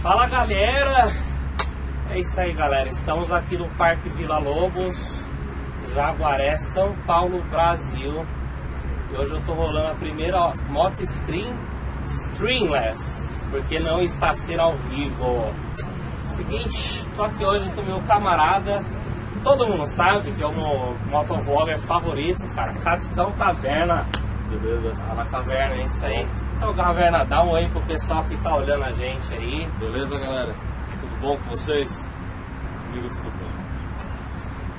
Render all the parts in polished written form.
Fala galera, é isso aí galera, estamos aqui no Parque Vila Lobos, Jaguaré, São Paulo, Brasil. E hoje eu tô rolando a primeira moto streamless, porque não está sendo ao vivo. Seguinte, tô aqui hoje com meu camarada, todo mundo sabe que é o meu motovlogger favorito, cara, Capitão Caverna. Beleza? Fala Caverna, é isso aí. Então Caverna, dá um oi pro pessoal que tá olhando a gente aí. Beleza, galera? Tudo bom com vocês? Comigo tudo bem.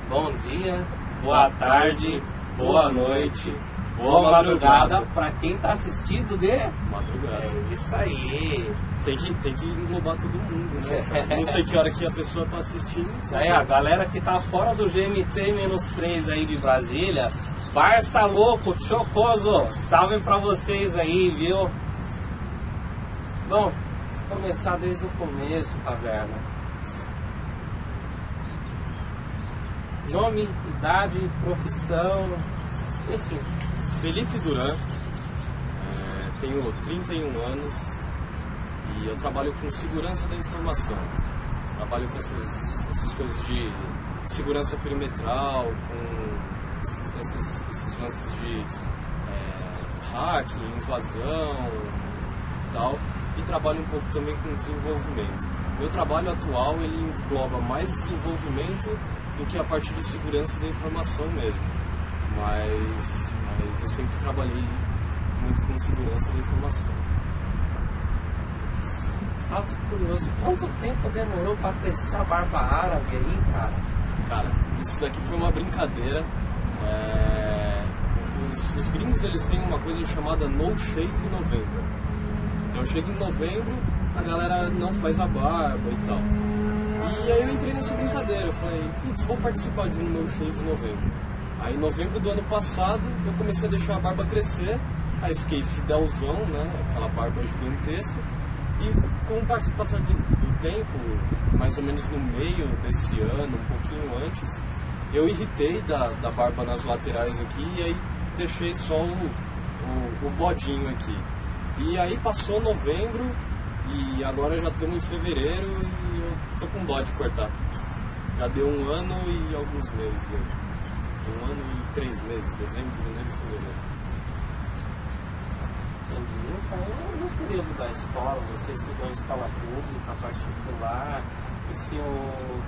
Bom dia, boa tarde, boa noite, boa madrugada pra quem tá assistindo de Madrugada. É isso aí. Tem que englobar todo mundo, né? Não sei que hora que a pessoa tá assistindo. Isso aí, a galera que tá fora do GMT-3 aí de Brasília, Barça Louco, Chocoso, salve pra vocês aí, viu? Bom, vou começar desde o começo, Caverna. Nome, idade, profissão, enfim. Felipe Duran, tenho 31 anos e eu trabalho com segurança da informação. Trabalho com essas coisas de segurança perimetral, com esses lances de hacking, invasão e tal, e trabalho um pouco também com desenvolvimento. Meu trabalho atual ele engloba mais desenvolvimento do que a parte de segurança da informação mesmo, mas eu sempre trabalhei muito com segurança da informação. Fato curioso, quanto tempo demorou para crescer a barba árabe aí, cara? Cara, isso daqui foi uma brincadeira. Os gringos eles têm uma coisa chamada No Shave November. Então chega em novembro, a galera não faz a barba e tal. E aí eu entrei nessa brincadeira, eu falei, putz, vou participar de um No Shave November. Aí em novembro do ano passado eu comecei a deixar a barba crescer, aí fiquei fidelzão, né, aquela barba gigantesca. E com o passar do tempo, mais ou menos no meio desse ano, um pouquinho antes, eu irritei da barba nas laterais aqui e aí deixei só o bodinho aqui. E aí passou novembro e agora já estamos em fevereiro e eu tô com dó de cortar. Já deu 1 ano e alguns meses. 1 ano e 3 meses, dezembro, janeiro e fevereiro. Entendi. Então, no período da escola, você estudou em escola pública, particular, enfim,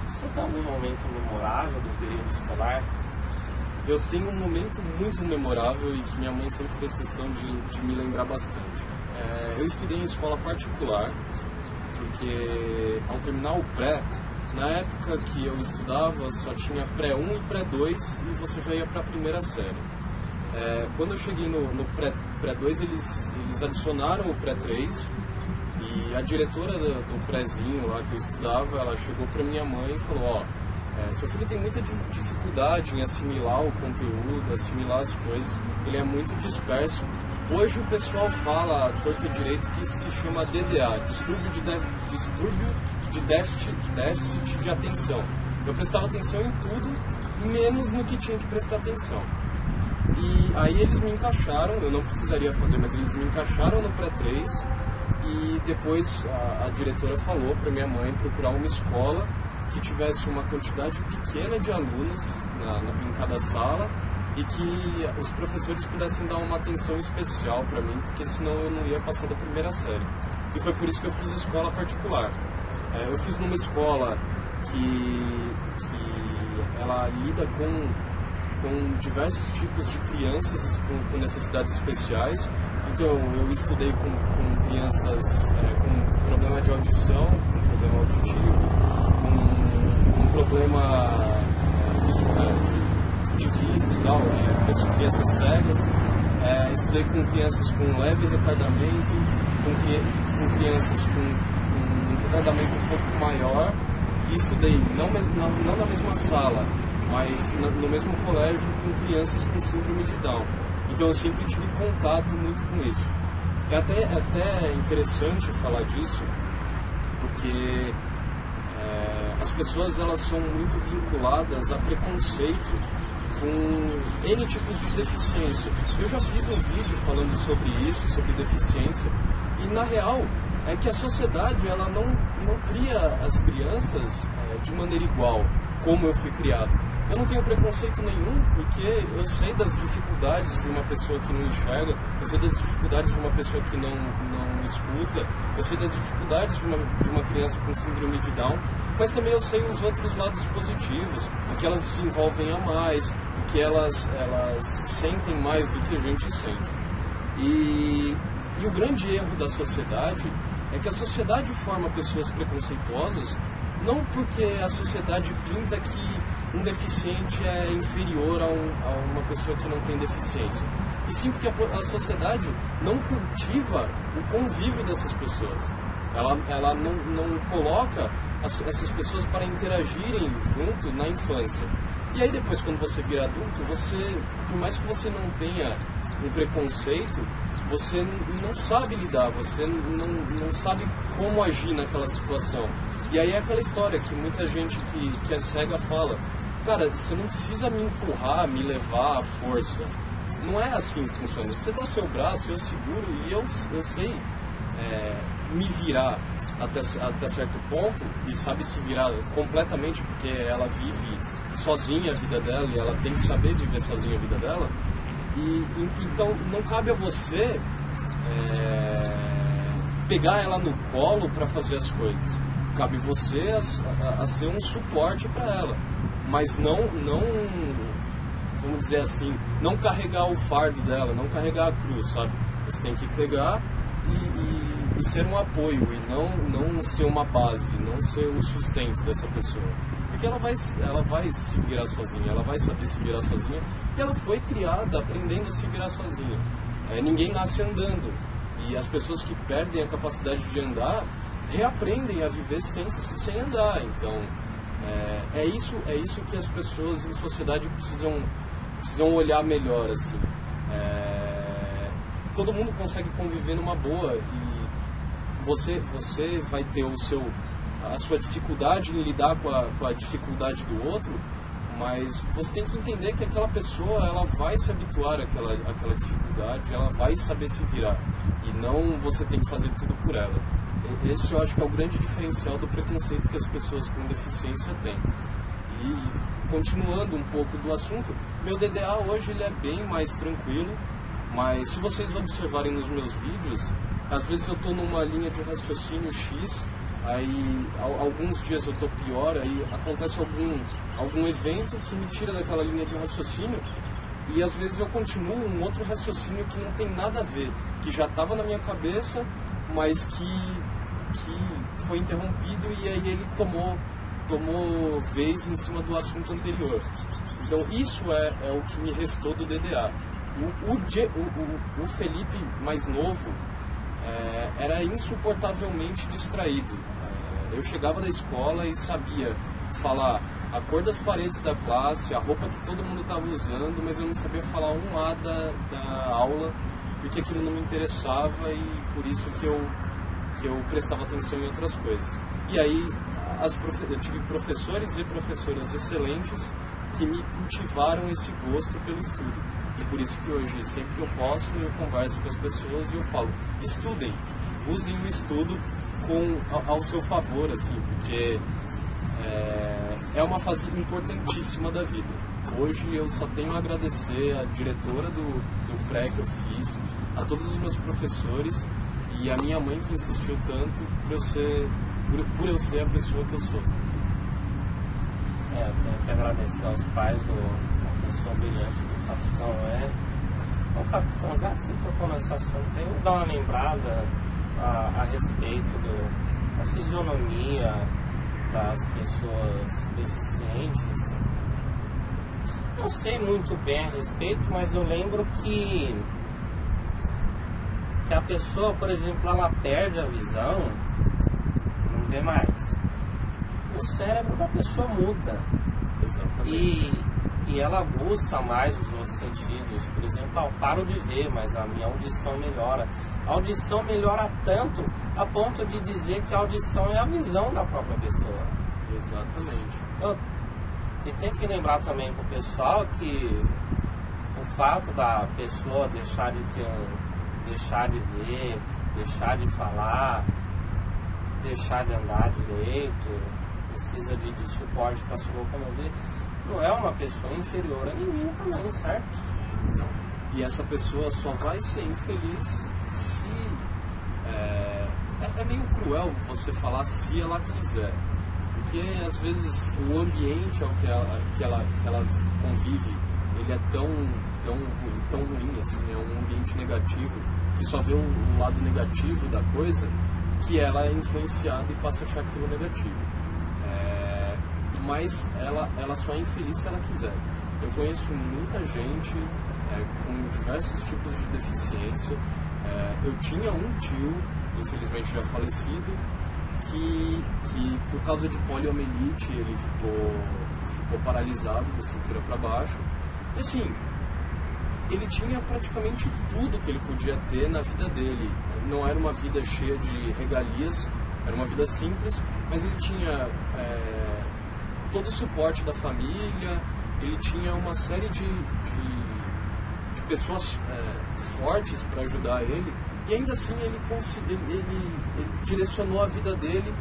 você tem algum momento memorável do período escolar? Eu tenho um momento muito memorável e que minha mãe sempre fez questão de me lembrar bastante. Eu estudei em escola particular, porque ao terminar o pré, na época que eu estudava só tinha pré-1 e pré-2 e você já ia para a primeira série. Quando eu cheguei no pré-2, eles adicionaram o pré-3 e a diretora do prézinho lá que eu estudava, ela chegou para minha mãe e falou, seu filho tem muita dificuldade em assimilar o conteúdo, assimilar as coisas, ele é muito disperso. Hoje o pessoal fala, torto e direito, que se chama DDA, distúrbio de déficit de atenção. Eu prestava atenção em tudo, menos no que tinha que prestar atenção. E aí eles me encaixaram, eu não precisaria fazer, mas eles me encaixaram no pré-3 e depois a diretora falou para minha mãe procurar uma escola que tivesse uma quantidade pequena de alunos em cada sala e que os professores pudessem dar uma atenção especial para mim, porque senão eu não ia passar da primeira série. E foi por isso que eu fiz escola particular. Eu fiz numa escola que ela lida com diversos tipos de crianças com necessidades especiais. Então eu estudei com crianças com problema de audição, com problema auditivo, com problema de vista e tal, crianças cegas. Estudei com crianças com leve retardamento, com crianças com um retardamento um pouco maior, e estudei não na mesma sala, mas no mesmo colégio com crianças com síndrome de Down. Então eu sempre tive contato muito com isso. É até interessante falar disso, porque as pessoas elas são muito vinculadas a preconceito com N tipos de deficiência. Eu já fiz um vídeo falando sobre isso, sobre deficiência, e na real é que a sociedade ela não cria as crianças de maneira igual, como eu fui criado. Eu não tenho preconceito nenhum, porque eu sei das dificuldades de uma pessoa que não enxerga, eu sei das dificuldades de uma pessoa que não escuta, eu sei das dificuldades de uma criança com síndrome de Down, mas também eu sei os outros lados positivos, o que elas desenvolvem a mais, o que elas sentem mais do que a gente sente. E o grande erro da sociedade é que a sociedade forma pessoas preconceituosas não porque a sociedade pinta que um deficiente é inferior a uma pessoa que não tem deficiência. E sim porque a sociedade não cultiva o convívio dessas pessoas. Ela não coloca essas pessoas para interagirem junto na infância. E aí depois, quando você vira adulto, por mais que você não tenha um preconceito, você não sabe lidar, você não sabe como agir naquela situação. E aí é aquela história que muita gente que é cega fala: cara, você não precisa me empurrar, me levar à força. Não é assim que funciona. Você dá o seu braço, eu seguro e eu sei me virar até certo ponto, e sabe se virar completamente, porque ela vive sozinha a vida dela e ela tem que saber viver sozinha a vida dela. Então não cabe a você pegar ela no colo para fazer as coisas. Cabe você a ser um suporte para ela, mas não, vamos dizer assim, não carregar o fardo dela, não carregar a cruz, sabe? Você tem que pegar e ser um apoio, e não ser uma base, não ser o sustento dessa pessoa. Porque ela vai se virar sozinha, ela vai saber se virar sozinha, e ela foi criada aprendendo a se virar sozinha. Ninguém nasce andando, e as pessoas que perdem a capacidade de andar reaprendem a viver sem andar. Então é isso que as pessoas em sociedade precisam olhar melhor, assim. Todo mundo consegue conviver numa boa, e você vai ter a sua dificuldade em lidar com a dificuldade do outro, mas você tem que entender que aquela pessoa ela vai se habituar àquela dificuldade, ela vai saber se virar, e não você tem que fazer tudo por ela. Esse eu acho que é o grande diferencial do preconceito que as pessoas com deficiência têm. E continuando um pouco do assunto, meu DDA hoje ele é bem mais tranquilo, mas se vocês observarem nos meus vídeos, às vezes eu estou numa linha de raciocínio X, aí alguns dias eu estou pior, aí acontece algum evento que me tira daquela linha de raciocínio, e às vezes eu continuo um outro raciocínio que não tem nada a ver, que já estava na minha cabeça, mas que foi interrompido, e aí ele tomou vez em cima do assunto anterior. Então isso é o que me restou do DDA. O Felipe mais novo era insuportavelmente distraído. Eu chegava da escola e sabia falar a cor das paredes da classe, a roupa que todo mundo estava usando, mas eu não sabia falar um A da aula, porque aquilo não me interessava, e por isso que eu prestava atenção em outras coisas. E aí eu tive professores e professoras excelentes que me cultivaram esse gosto pelo estudo. E por isso que hoje, sempre que eu posso, eu converso com as pessoas e eu falo: estudem, usem o estudo ao seu favor, assim, porque é uma fase importantíssima da vida. Hoje eu só tenho a agradecer a diretora do pré que eu fiz, a todos os meus professores e a minha mãe, que insistiu tanto por eu ser a pessoa que eu sou. Eu tenho que agradecer aos pais da pessoa brilhante do Capitão. O Capitão, já que você tocou nesse assunto, eu vou dar uma lembrada a respeito da fisionomia das pessoas deficientes. Não sei muito bem a respeito, mas eu lembro que a pessoa, por exemplo, ela perde a visão, não vê mais. O cérebro da pessoa muda. Exatamente. E ela aguça mais os outros sentidos. Por exemplo, eu paro de ver, mas a minha audição melhora. A audição melhora tanto a ponto de dizer que a audição é a visão da própria pessoa. Exatamente. E tem que lembrar também pro pessoal que o fato da pessoa deixar de ver, deixar de falar, deixar de andar direito, precisa de suporte para se locomover, não é uma pessoa inferior a ninguém também, certo? Não. E essa pessoa só vai ser infeliz se... É meio cruel você falar se ela quiser. Porque às vezes o ambiente ao que ela convive, ele é tão ruim assim, é um ambiente negativo, que só vê o lado negativo da coisa, que ela é influenciada e passa a achar aquilo negativo. Mas ela só é infeliz se ela quiser. Eu conheço muita gente com diversos tipos de deficiência. Eu tinha um tio, infelizmente já falecido, que por causa de poliomielite ele ficou paralisado da cintura para baixo. E assim, ele tinha praticamente tudo que ele podia ter na vida dele. Não era uma vida cheia de regalias, era uma vida simples, mas ele tinha todo o suporte da família, ele tinha uma série de pessoas fortes para ajudar ele, e ainda assim ele direcionou a vida dele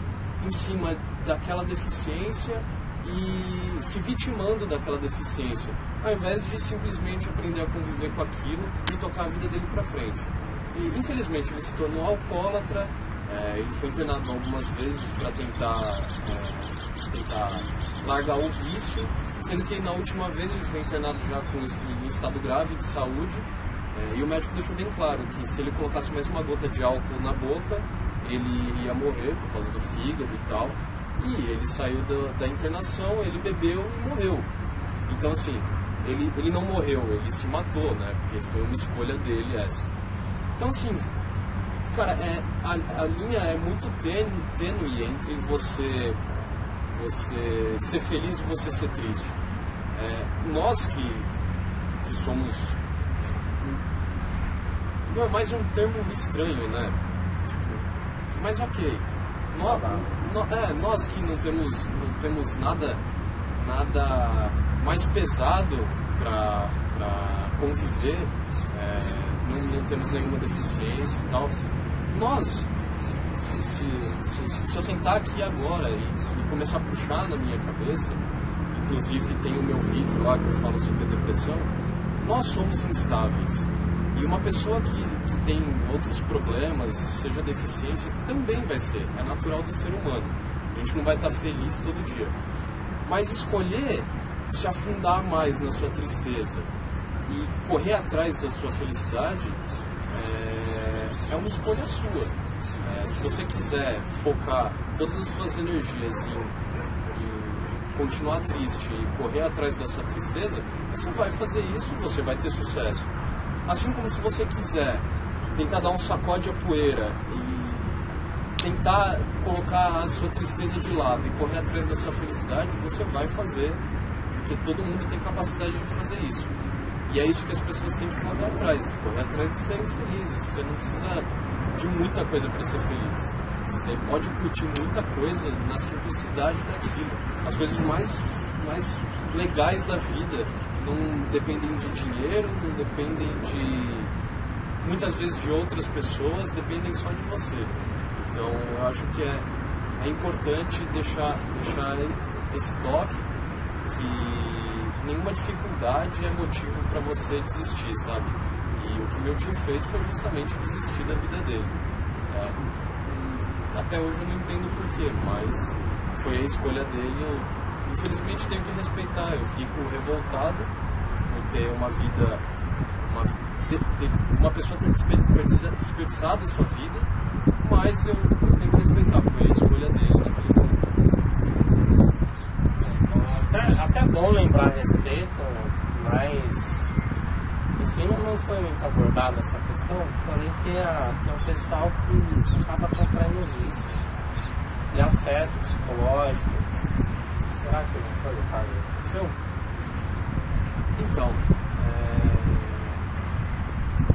em cima daquela deficiência e se vitimando daquela deficiência, ao invés de simplesmente aprender a conviver com aquilo e tocar a vida dele para frente. E infelizmente ele se tornou alcoólatra, ele foi internado algumas vezes para tentar largar o vício, sendo que na última vez ele foi internado já em estado grave de saúde, e o médico deixou bem claro que se ele colocasse mais uma gota de álcool na boca, ele iria morrer por causa do fígado e tal. E ele saiu da internação, ele bebeu e morreu. Então assim, ele não morreu, ele se matou, né? Porque foi uma escolha dele essa. Então assim, cara, a linha é muito tênue entre você ser feliz e você ser triste. Nós que somos... Não é mais um termo estranho, né? Tipo, mas ok. Nós que não temos nada mais pesado para conviver, não temos nenhuma deficiência e tal. Nós, se eu sentar aqui agora e começar a puxar na minha cabeça, inclusive tem o meu vídeo lá que eu falo sobre depressão, nós somos instáveis. E uma pessoa que tem outros problemas, seja deficiência, também vai ser. É natural do ser humano. A gente não vai estar feliz todo dia. Mas escolher se afundar mais na sua tristeza e correr atrás da sua felicidade é uma escolha sua. Se você quiser focar todas as suas energias em continuar triste e correr atrás da sua tristeza, você vai fazer isso e você vai ter sucesso. Assim como se você quiser tentar dar um sacode à poeira e tentar colocar a sua tristeza de lado e correr atrás da sua felicidade, você vai fazer, porque todo mundo tem capacidade de fazer isso. E é isso que as pessoas têm que correr atrás de serem felizes. Você não precisa de muita coisa para ser feliz. Você pode curtir muita coisa na simplicidade daquilo. As coisas mais legais da vida não dependem de dinheiro, não dependem muitas vezes de outras pessoas, dependem só de você. Então eu acho que é importante deixar esse toque, que nenhuma dificuldade é motivo para você desistir, sabe? E o que meu tio fez foi justamente desistir da vida dele. Até hoje eu não entendo porquê, mas foi a escolha dele. Eu infelizmente tenho que respeitar. Eu fico revoltado por ter uma vida, uma pessoa ter desperdiçado a sua vida, mas eu tenho que respeitar. Foi a escolha dele naquele momento. Até bom lembrar a respeito, mas enfim, não foi muito abordada essa questão, porém tem um pessoal que acaba contraindo isso. E afeto psicológico. Será que não foi o caso do tio? Então,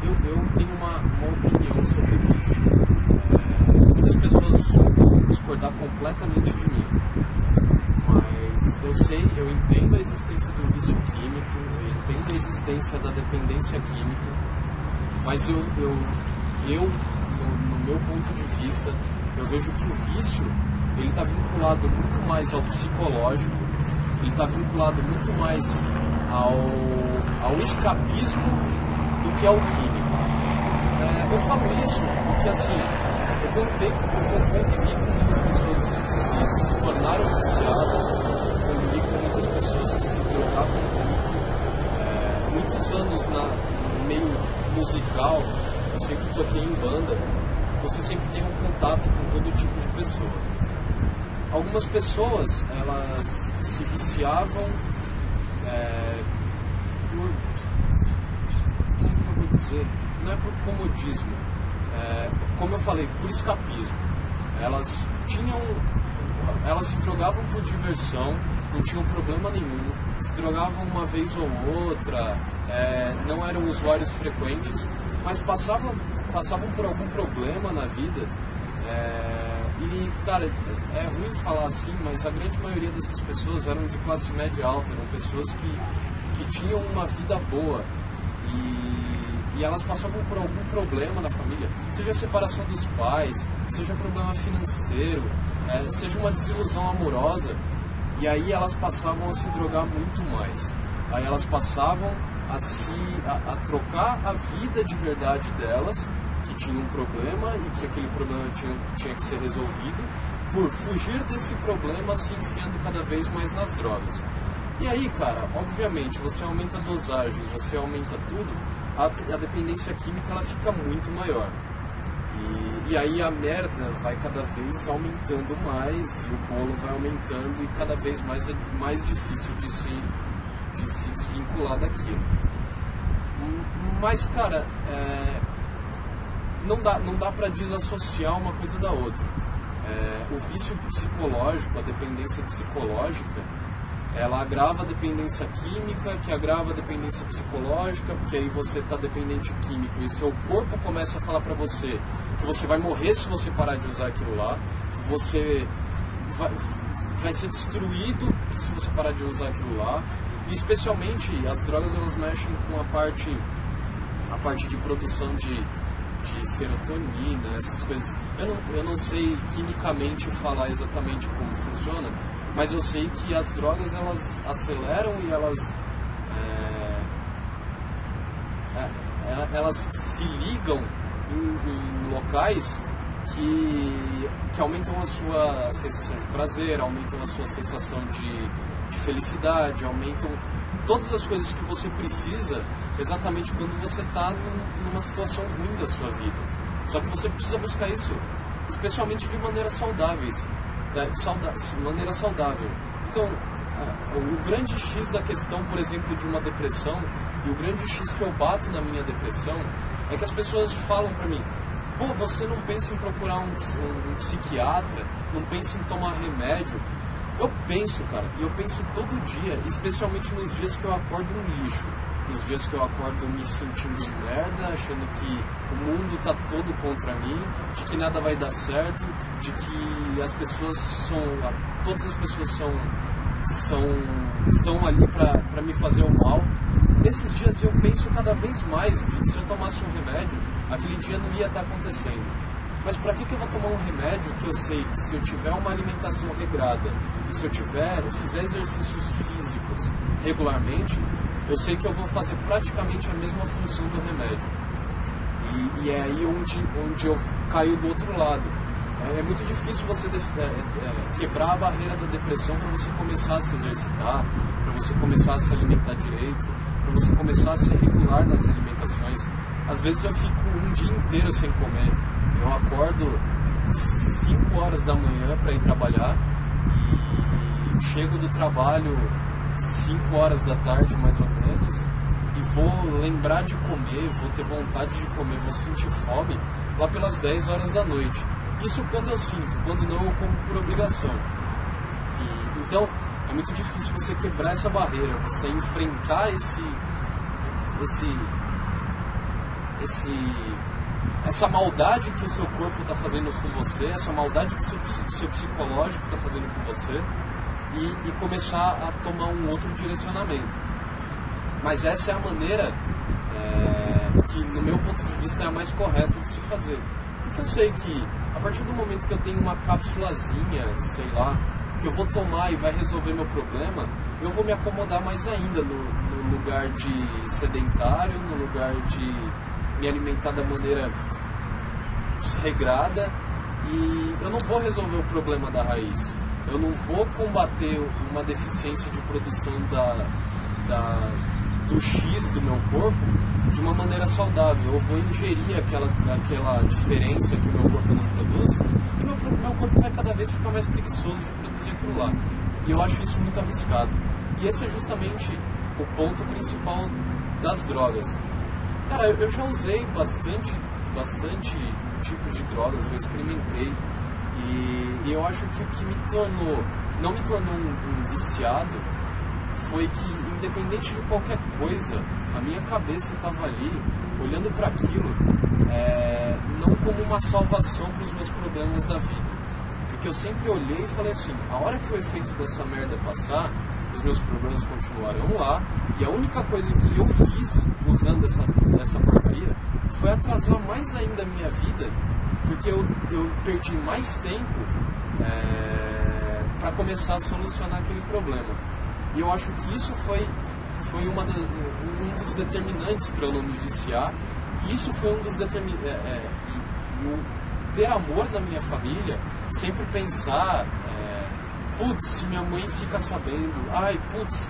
eu tenho uma opinião sobre isso. Muitas pessoas vão discordar completamente de mim, mas eu entendo a existência do vício químico, eu entendo a existência da dependência química, mas eu no meu ponto de vista, eu vejo que o vício, ele está vinculado muito mais ao psicológico, ele está vinculado muito mais ao escapismo do que ao químico. Eu falo isso porque, assim, eu convivi com muitas pessoas que se tornaram viciadas, convivi com muitas pessoas que se drogavam muito. Muitos anos no meio musical, eu sempre toquei em banda, você sempre tem um contato com todo tipo de pessoa. Algumas pessoas, elas se viciavam por, como eu vou dizer, não é por comodismo, como eu falei, por escapismo. Elas se drogavam por diversão, não tinham problema nenhum, se drogavam uma vez ou outra, não eram usuários frequentes, mas passavam por algum problema na vida. E, cara, é ruim falar assim, mas a grande maioria dessas pessoas eram de classe média alta, eram pessoas que tinham uma vida boa e elas passavam por algum problema na família, seja a separação dos pais, seja problema financeiro, seja uma desilusão amorosa, e aí elas passavam a se drogar muito mais. Aí elas passavam a trocar a vida de verdade delas, que tinha um problema e que aquele problema tinha que ser resolvido, por fugir desse problema, se enfiando cada vez mais nas drogas. E aí, cara, obviamente, você aumenta a dosagem, você aumenta tudo, a dependência química ela fica muito maior. E aí a merda vai cada vez aumentando mais, e o bolo vai aumentando, e cada vez mais é mais difícil de se desvincular daquilo. Mas, cara, não dá para desassociar uma coisa da outra. O vício psicológico, a dependência psicológica, ela agrava a dependência química, que agrava a dependência psicológica, porque aí você está dependente químico e seu corpo começa a falar para você que você vai morrer se você parar de usar aquilo lá, que você vai ser destruído se você parar de usar aquilo lá. E especialmente as drogas, elas mexem com a parte de produção de serotonina, essas coisas. Eu não sei quimicamente falar exatamente como funciona, mas eu sei que as drogas, elas aceleram e elas se ligam em locais que aumentam a sua sensação de prazer, aumentam a sua sensação de felicidade, aumentam todas as coisas que você precisa exatamente quando você está numa situação ruim da sua vida. Só que você precisa buscar isso, especialmente de maneira saudável. Então, o grande X da questão, por exemplo, de uma depressão, e o grande X que eu bato na minha depressão, é que as pessoas falam pra mim: pô, você não pensa em procurar um psiquiatra, não pensa em tomar remédio? Eu penso, cara, e eu penso todo dia, especialmente nos dias que eu acordo um lixo, nos dias que eu acordo me sentindo merda, achando que o mundo tá todo contra mim, de que nada vai dar certo, de que as pessoas todas as pessoas estão ali para me fazer o mal. Nesses dias eu penso cada vez mais que se eu tomasse um remédio, aquele dia não ia estar acontecendo. Mas para que eu vou tomar um remédio que eu sei que se eu tiver uma alimentação regrada e se eu fizer exercícios físicos regularmente, eu sei que eu vou fazer praticamente a mesma função do remédio. E é aí onde eu caio do outro lado. É muito difícil você quebrar a barreira da depressão para você começar a se exercitar, para você começar a se alimentar direito, para você começar a ser regular nas alimentações. Às vezes eu fico um dia inteiro sem comer. Eu acordo 5 horas da manhã para ir trabalhar e chego do trabalho 5 horas da tarde, mais ou menos, e vou lembrar de comer, vou ter vontade de comer, vou sentir fome lá pelas 10 horas da noite. Isso quando eu sinto, quando não eu como por obrigação. Então é muito difícil você quebrar essa barreira, você enfrentar essa maldade que o seu corpo está fazendo com você, essa maldade que o seu psicológico está fazendo com você, e começar a tomar um outro direcionamento. Mas essa é a maneira que, no meu ponto de vista, é a mais correta de se fazer. Porque eu sei que a partir do momento que eu tenho uma cápsulazinha, sei lá, que eu vou tomar e vai resolver meu problema, eu vou me acomodar mais ainda no lugar de sedentário, no lugar de me alimentar da maneira desregrada, e eu não vou resolver o problema da raiz. Eu não vou combater uma deficiência de produção do X do meu corpo de uma maneira saudável. Eu vou ingerir aquela diferença que o meu corpo não produz, e meu corpo vai cada vez ficar mais preguiçoso de produzir aquilo lá. E eu acho isso muito arriscado. E esse é justamente o ponto principal das drogas. Cara, eu já usei bastante tipo de drogas, eu experimentei. E eu acho que o que não me tornou um viciado, foi que, independente de qualquer coisa, a minha cabeça estava ali, olhando para aquilo, não como uma salvação para os meus problemas da vida. Porque eu sempre olhei e falei assim, a hora que o efeito dessa merda passar, os meus problemas continuarão lá, e a única coisa que eu fiz usando essa porcaria foi atrasar mais ainda a minha vida, porque eu perdi mais tempo para começar a solucionar aquele problema. E eu acho que isso foi um dos determinantes para eu não me viciar, e isso foi um dos determinantes. Ter amor na minha família, sempre pensar, putz, se minha mãe fica sabendo, ai, putz,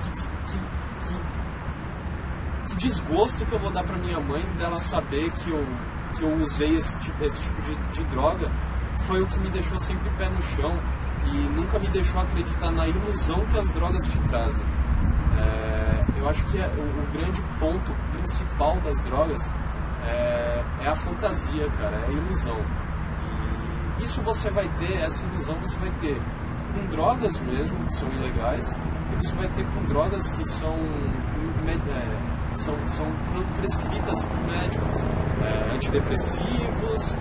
que desgosto que eu vou dar para minha mãe dela saber que eu usei esse tipo de droga, foi o que me deixou sempre pé no chão e nunca me deixou acreditar na ilusão que as drogas te trazem. Eu acho que o grande ponto principal das drogas é a fantasia, cara, é a ilusão. E isso você vai ter, essa ilusão você vai ter com drogas mesmo, que são ilegais, e você vai ter com drogas que são prescritas por médicos, antidepressivos,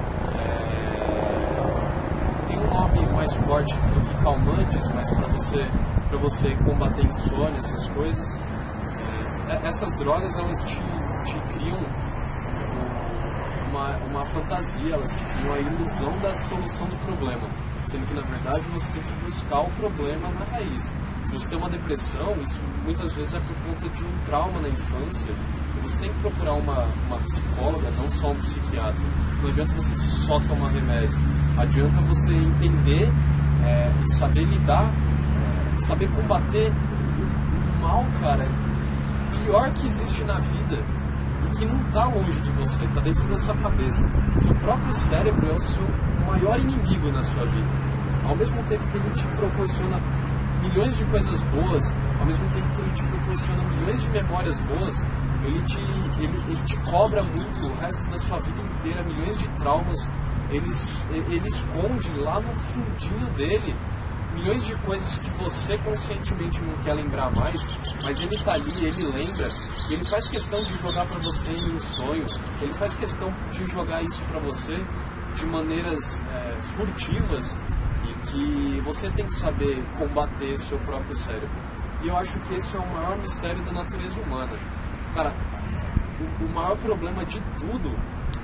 tem um nome mais forte do que calmantes, mas para você combater insônia, essas coisas, essas drogas elas te criam uma fantasia, elas te criam a ilusão da solução do problema, sendo que na verdade você tem que buscar o problema na raiz. Se você tem uma depressão, isso muitas vezes é por conta de um trauma na infância, e você tem que procurar uma psicóloga, não só um psiquiatra. Não adianta você só tomar remédio, adianta você entender e saber lidar, saber combater o mal, cara, pior que existe na vida e que não está longe de você, está dentro da sua cabeça. O seu próprio cérebro é o seu maior inimigo na sua vida. Ao mesmo tempo que ele te proporciona milhões de coisas boas, ao mesmo tempo que ele te proporciona milhões de memórias boas, ele te cobra muito o resto da sua vida inteira, milhões de traumas. Ele esconde lá no fundinho dele milhões de coisas que você conscientemente não quer lembrar mais, mas ele tá ali, ele lembra, e ele faz questão de jogar para você em um sonho, ele faz questão de jogar isso para você de maneiras furtivas, e que você tem que saber combater seu próprio cérebro. E eu acho que esse é o maior mistério da natureza humana. Cara, o maior problema de tudo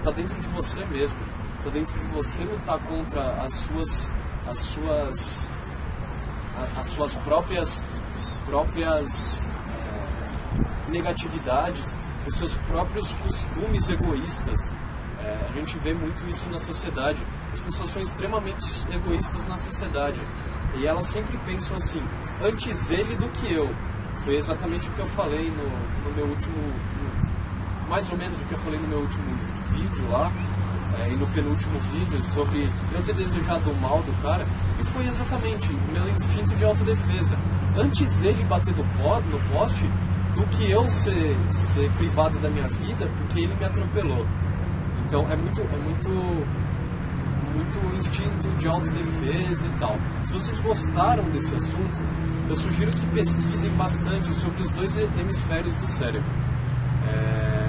tá dentro de você mesmo, tá dentro de você lutar contra as suas próprias negatividades, os seus próprios costumes egoístas. A gente vê muito isso na sociedade. As pessoas são extremamente egoístas na sociedade e elas sempre pensam assim, antes ele do que eu. Foi exatamente o que eu falei no meu último, mais ou menos o que eu falei no meu último vídeo lá, e no penúltimo vídeo, sobre eu ter desejado o mal do cara, e foi exatamente o meu instinto de autodefesa. Antes ele bater no poste do que eu ser privado da minha vida porque ele me atropelou. Então é muito instinto de autodefesa e tal. Se vocês gostaram desse assunto, eu sugiro que pesquisem bastante sobre os dois hemisférios do cérebro,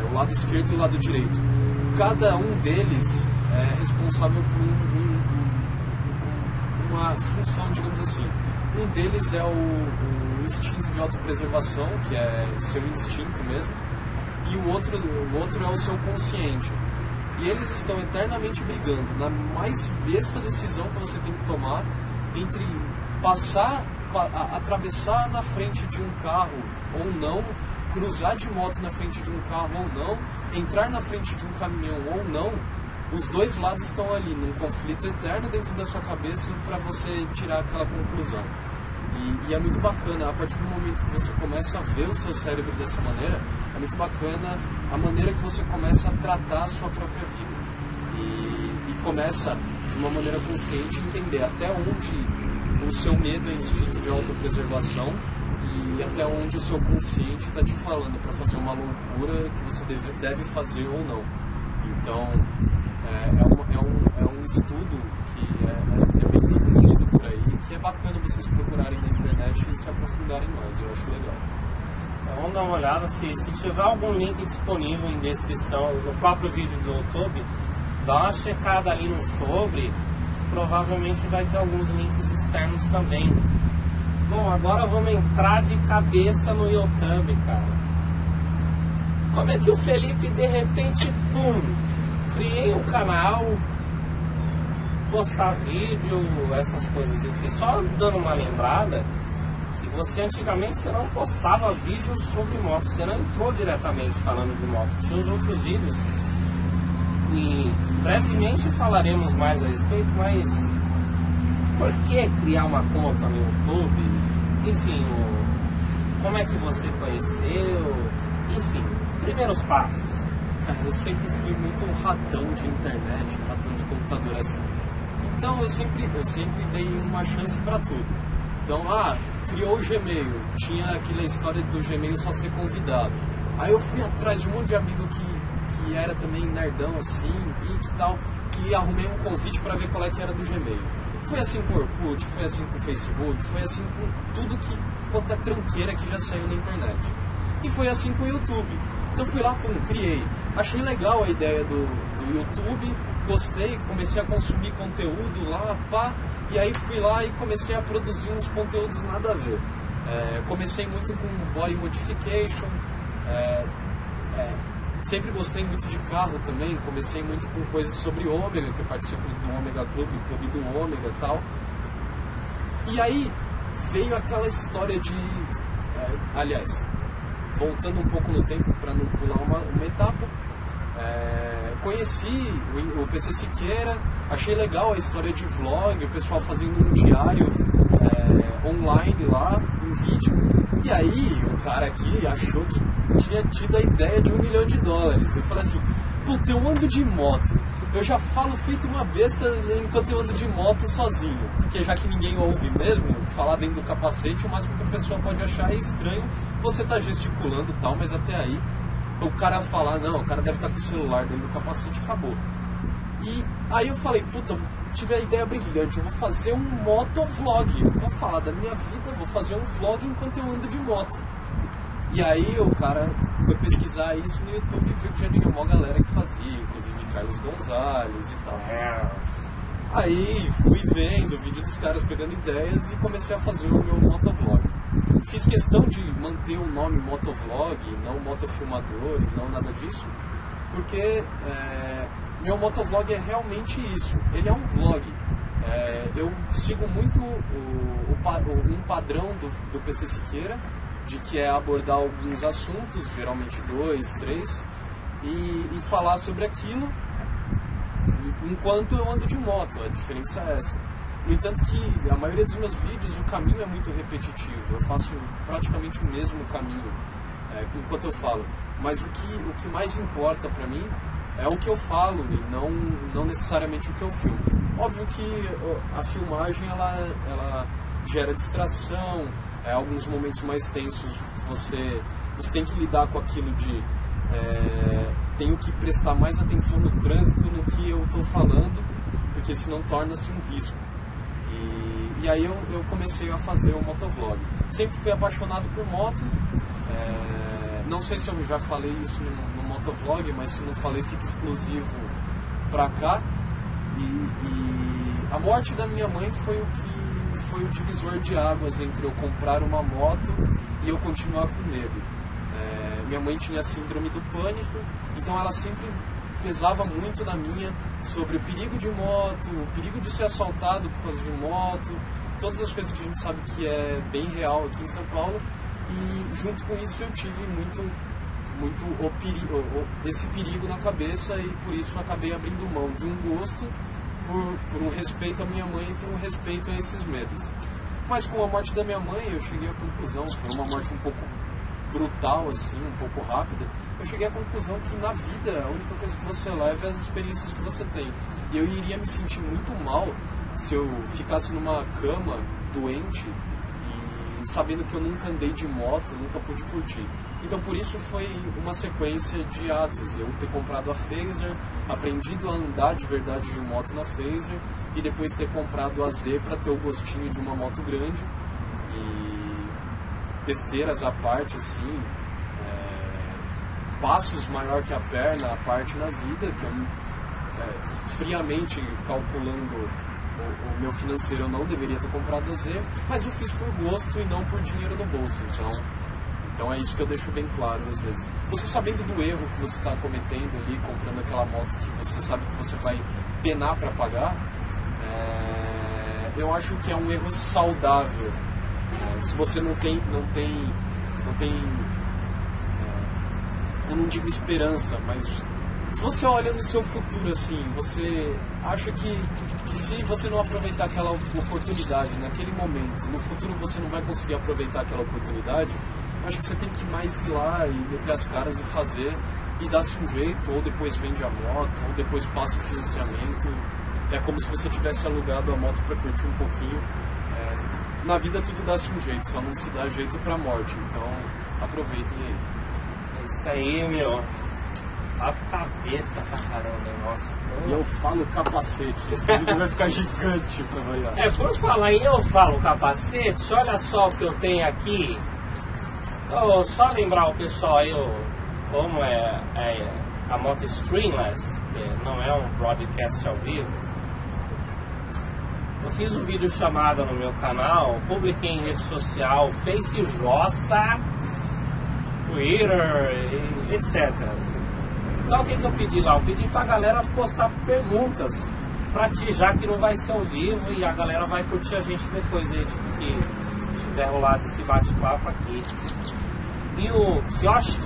o lado esquerdo e o lado direito. Cada um deles é responsável por uma função, digamos assim. Um deles é o instinto de autopreservação, que é seu instinto mesmo, e o outro é o seu consciente. E eles estão eternamente brigando na mais besta decisão que você tem que tomar entre atravessar na frente de um carro ou não, cruzar de moto na frente de um carro ou não, entrar na frente de um caminhão ou não. Os dois lados estão ali num conflito eterno dentro da sua cabeça para você tirar aquela conclusão. E é muito bacana, a partir do momento que você começa a ver o seu cérebro dessa maneira, é muito bacana a maneira que você começa a tratar a sua própria vida. E começa, de uma maneira consciente, entender até onde o seu medo é instinto de autopreservação e até onde o seu consciente está te falando para fazer uma loucura que você deve fazer ou não. Então, é um estudo que é bem difundido por aí, que é bacana vocês procurarem na internet e se aprofundarem mais, eu acho legal. Vamos dar uma olhada, se tiver algum link disponível em descrição no próprio vídeo do YouTube, dá uma checada ali no sobre, provavelmente vai ter alguns links externos também. Bom, agora vamos entrar de cabeça no YouTube, cara. Como é que o Felipe de repente, pum, criei um canal, postar vídeo, essas coisas, enfim, só dando uma lembrada que você antigamente você não postava vídeos sobre moto, você não entrou diretamente falando de moto, tinha os outros vídeos e brevemente falaremos mais a respeito, mas por que criar uma conta no YouTube, enfim, como é que você conheceu, enfim, primeiros passos. Cara, eu sempre fui muito um ratão de internet, um ratão de computador assim. Então eu sempre dei uma chance pra tudo. Então, criou o Gmail, tinha aquela história do Gmail só ser convidado. Aí eu fui atrás de um monte de amigo que era também nerdão assim, geek e tal, e arrumei um convite pra ver qual é que era do Gmail. Foi assim com o Orkut, foi assim com o Facebook, foi assim com tudo quanto é tranqueira que já saiu na internet. E foi assim com o YouTube. Então fui lá, criei. Achei legal a ideia do YouTube, gostei, comecei a consumir conteúdo lá, pá. E aí fui lá e comecei a produzir uns conteúdos nada a ver. Comecei muito com body modification, sempre gostei muito de carro também, comecei muito com coisas sobre Ômega, que eu participo do Ômega Clube, o Clube do Ômega e tal. E aí veio aquela história de... aliás, voltando um pouco no tempo para não pular uma etapa, conheci o PC Siqueira, achei legal a história de vlog, o pessoal fazendo um diário online lá, em vídeo. E aí o cara aqui achou que tinha tido a ideia de $1 milhão. Eu falei assim, puta, eu ando de moto, eu já falo feito uma besta enquanto eu ando de moto sozinho, porque já que ninguém ouve mesmo, falar dentro do capacete, o máximo que a pessoa pode achar é estranho você tá gesticulando e tal, mas até aí o cara falar, não, o cara deve estar com o celular dentro do capacete, acabou. E aí eu falei, puta, tive a ideia brilhante, eu vou fazer um motovlog, vou falar da minha vida, vou fazer um vlog enquanto eu ando de moto. E aí o cara foi pesquisar isso no YouTube e viu que já tinha uma galera que fazia, inclusive Carlos Gonzalez e tal. Aí fui vendo o vídeo dos caras pegando ideias e comecei a fazer o meu motovlog. Fiz questão de manter o nome motovlog, não motofilmador e não nada disso, porque meu motovlog é realmente isso, ele é um vlog. Eu sigo muito um padrão do PC Siqueira, de que é abordar alguns assuntos, geralmente 2, 3, e falar sobre aquilo enquanto eu ando de moto. A diferença é essa. No entanto que a maioria dos meus vídeos, o caminho é muito repetitivo, eu faço praticamente o mesmo caminho enquanto eu falo, mas o que mais importa pra mim é o que eu falo e não necessariamente o que eu filmo. Óbvio que a filmagem ela gera distração, alguns momentos mais tensos você tem que lidar com aquilo de tenho que prestar mais atenção no trânsito, no que eu estou falando, porque senão torna-se um risco. E aí eu comecei a fazer o motovlog. Sempre fui apaixonado por moto, não sei se eu já falei isso no motovlog, mas se não falei fica exclusivo pra cá. E a morte da minha mãe foi o divisor de águas entre eu comprar uma moto e eu continuar com medo. Minha mãe tinha síndrome do pânico, então ela sempre pesava muito na minha sobre o perigo de moto, o perigo de ser assaltado por causa de moto, todas as coisas que a gente sabe que é bem real aqui em São Paulo. E junto com isso eu tive muito esse perigo na cabeça, e por isso acabei abrindo mão de um gosto por um respeito à minha mãe e por um respeito a esses medos. Mas com a morte da minha mãe eu cheguei à conclusão, foi uma morte um pouco brutal assim, um pouco rápida, eu cheguei à conclusão que na vida a única coisa que você leva é as experiências que você tem. E eu iria me sentir muito mal se eu ficasse numa cama doente e sabendo que eu nunca andei de moto, nunca pude curtir. Então por isso foi uma sequência de atos, eu ter comprado a Phaser, aprendido a andar de verdade de moto na Phaser, e depois ter comprado a Z para ter o gostinho de uma moto grande. E besteiras à parte, assim, passos maior que a perna à parte na vida, que eu friamente calculando o meu financeiro, eu não deveria ter comprado a Z, mas eu fiz por gosto e não por dinheiro no bolso. Então é isso que eu deixo bem claro às vezes. Você sabendo do erro que você está cometendo ali, comprando aquela moto que você sabe que você vai penar para pagar, eu acho que é um erro saudável. Se você não tem eu não digo esperança, mas se você olha no seu futuro assim, você acha que se você não aproveitar aquela oportunidade naquele momento, no futuro você não vai conseguir aproveitar aquela oportunidade, eu acho que você tem que mais ir lá e meter as caras e fazer, e dar-se um jeito, ou depois vende a moto, ou depois passa o financiamento. É como se você tivesse alugado a moto para curtir um pouquinho. Na vida tudo dá-se um jeito, só não se dá jeito pra morte, então aproveitem aí. É isso aí, meu. A cabeça pra caramba o negócio. E eu falo capacete, esse vídeo vai ficar gigante pra variar. Por falar em eu falo capacete, olha só o que eu tenho aqui. Então, só lembrar o pessoal aí como é a moto Stringless, que não é um broadcast ao vivo. Eu fiz um vídeo chamado no meu canal, publiquei em rede social, Face Jossa, Twitter, etc. Então o que eu pedi lá? Eu pedi pra galera postar perguntas pra ti, já que não vai ser ao vivo e a galera vai curtir a gente depois aí, que tiver rolado esse bate-papo aqui. E o Kioshi,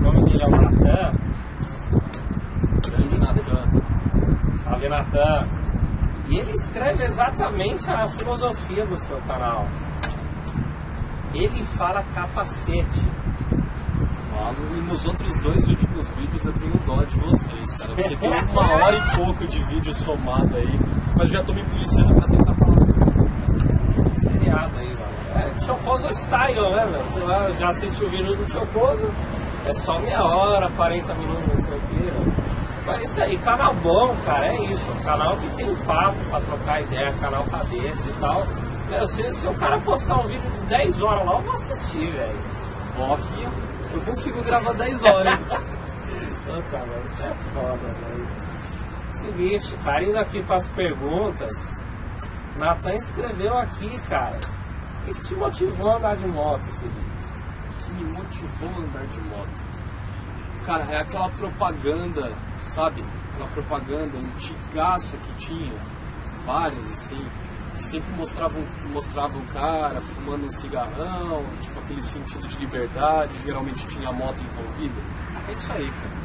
o nome dele é o Natan. Grande Natan. Salve, Natan. E ele escreve exatamente a filosofia do seu canal. Ele fala capacete. E nos outros dois últimos vídeos eu tenho dó de vocês, cara, porque tem 1h e pouco de vídeo somado aí, mas já tô me policiando pra tentar falar. Seriado aí, mano. Chocoso Style, né, meu? Você lá, já assistiu o vídeo do Chocoso? É só meia hora, 40 minutos, não sei o que. Mas isso aí, canal bom, cara, é isso. Canal que tem papo pra trocar ideia, canal cabeça e tal. Se o cara postar um vídeo de 10 horas lá, eu vou assistir, velho. Ó, aqui eu consigo gravar 10 horas, hein? Puta, mano, isso é foda, velho. Seguinte, cara, indo aqui pras perguntas, Natan escreveu aqui, cara. O que te motivou a andar de moto, Felipe? O que me motivou a andar de moto? Cara, é aquela propaganda, sabe? Aquela propaganda antigaça que tinha, várias assim, que sempre mostravam um cara fumando um cigarrão, tipo aquele sentido de liberdade, geralmente tinha a moto envolvida. É isso aí, cara.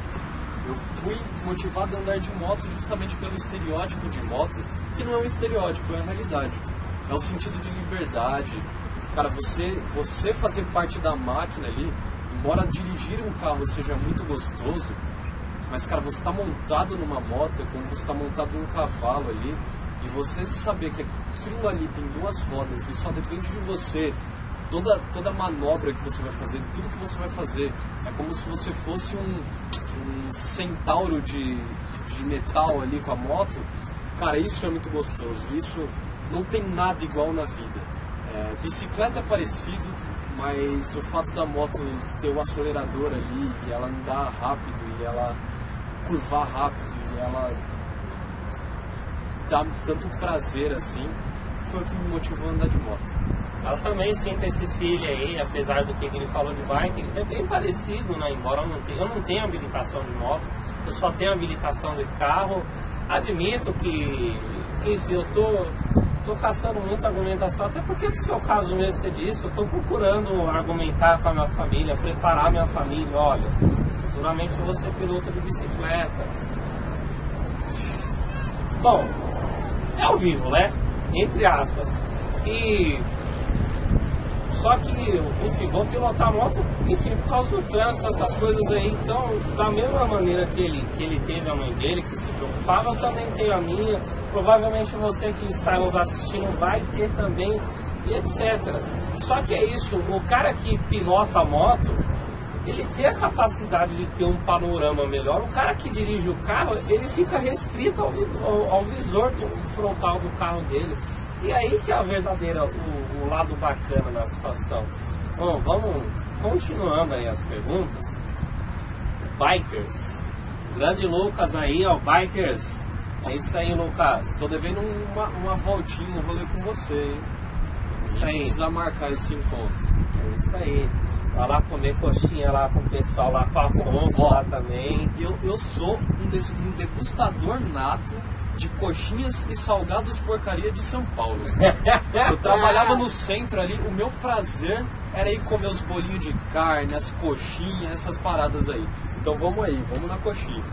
Eu fui motivado a andar de moto justamente pelo estereótipo de moto, que não é um estereótipo, é a realidade. É o sentido de liberdade. Cara, você fazer parte da máquina ali, embora dirigir um carro seja muito gostoso, mas, cara, você está montado numa moto, como você está montado num cavalo ali, e você saber que aquilo ali tem duas rodas e só depende de você, toda manobra que você vai fazer, tudo que você vai fazer, é como se você fosse um centauro de metal ali com a moto. Cara, isso é muito gostoso, isso não tem nada igual na vida. Bicicleta é parecido, mas o fato da moto ter o acelerador ali, e ela andar rápido, e ela curvar rápido, e ela dá tanto prazer assim, foi o que me motivou a andar de moto. Eu também sinto esse feeling aí, apesar do que ele falou de bike, é bem parecido, né? Embora eu não tenha habilitação de moto, eu só tenho habilitação de carro. Admito que enfim, eu tô caçando muita argumentação, até porque no seu caso mesmo você disse, eu tô procurando argumentar com a minha família, preparar a minha família. Olha, futuramente eu vou ser piloto de bicicleta. Bom, é ao vivo, né? Entre aspas. E só que, enfim, vou pilotar moto, enfim, por causa do trânsito, essas coisas aí. Então, da mesma maneira que ele teve a mãe dele, que se preocupava, eu também tenho a minha. Provavelmente você que está nos assistindo vai ter também, e etc. Só que é isso, o cara que pilota a moto, ele tem a capacidade de ter um panorama melhor. O cara que dirige o carro, ele fica restrito ao visor frontal do carro dele. E aí que é a verdadeira, o lado bacana da situação. Bom, vamos continuando aí as perguntas. Bikers. Grande Lucas aí, ó, Bikers. É isso aí, Lucas. Tô devendo uma voltinha, um rolê com você, hein? Isso aí. Precisa marcar esse encontro. É isso aí. Vai lá comer coxinha lá com o pessoal lá, com a Afonso lá também. Eu sou um degustador nato de coxinhas e salgados porcaria de São Paulo. Eu trabalhava no centro ali, o meu prazer era ir comer os bolinhos de carne, as coxinhas, essas paradas aí. Então vamos aí, vamos na coxinha.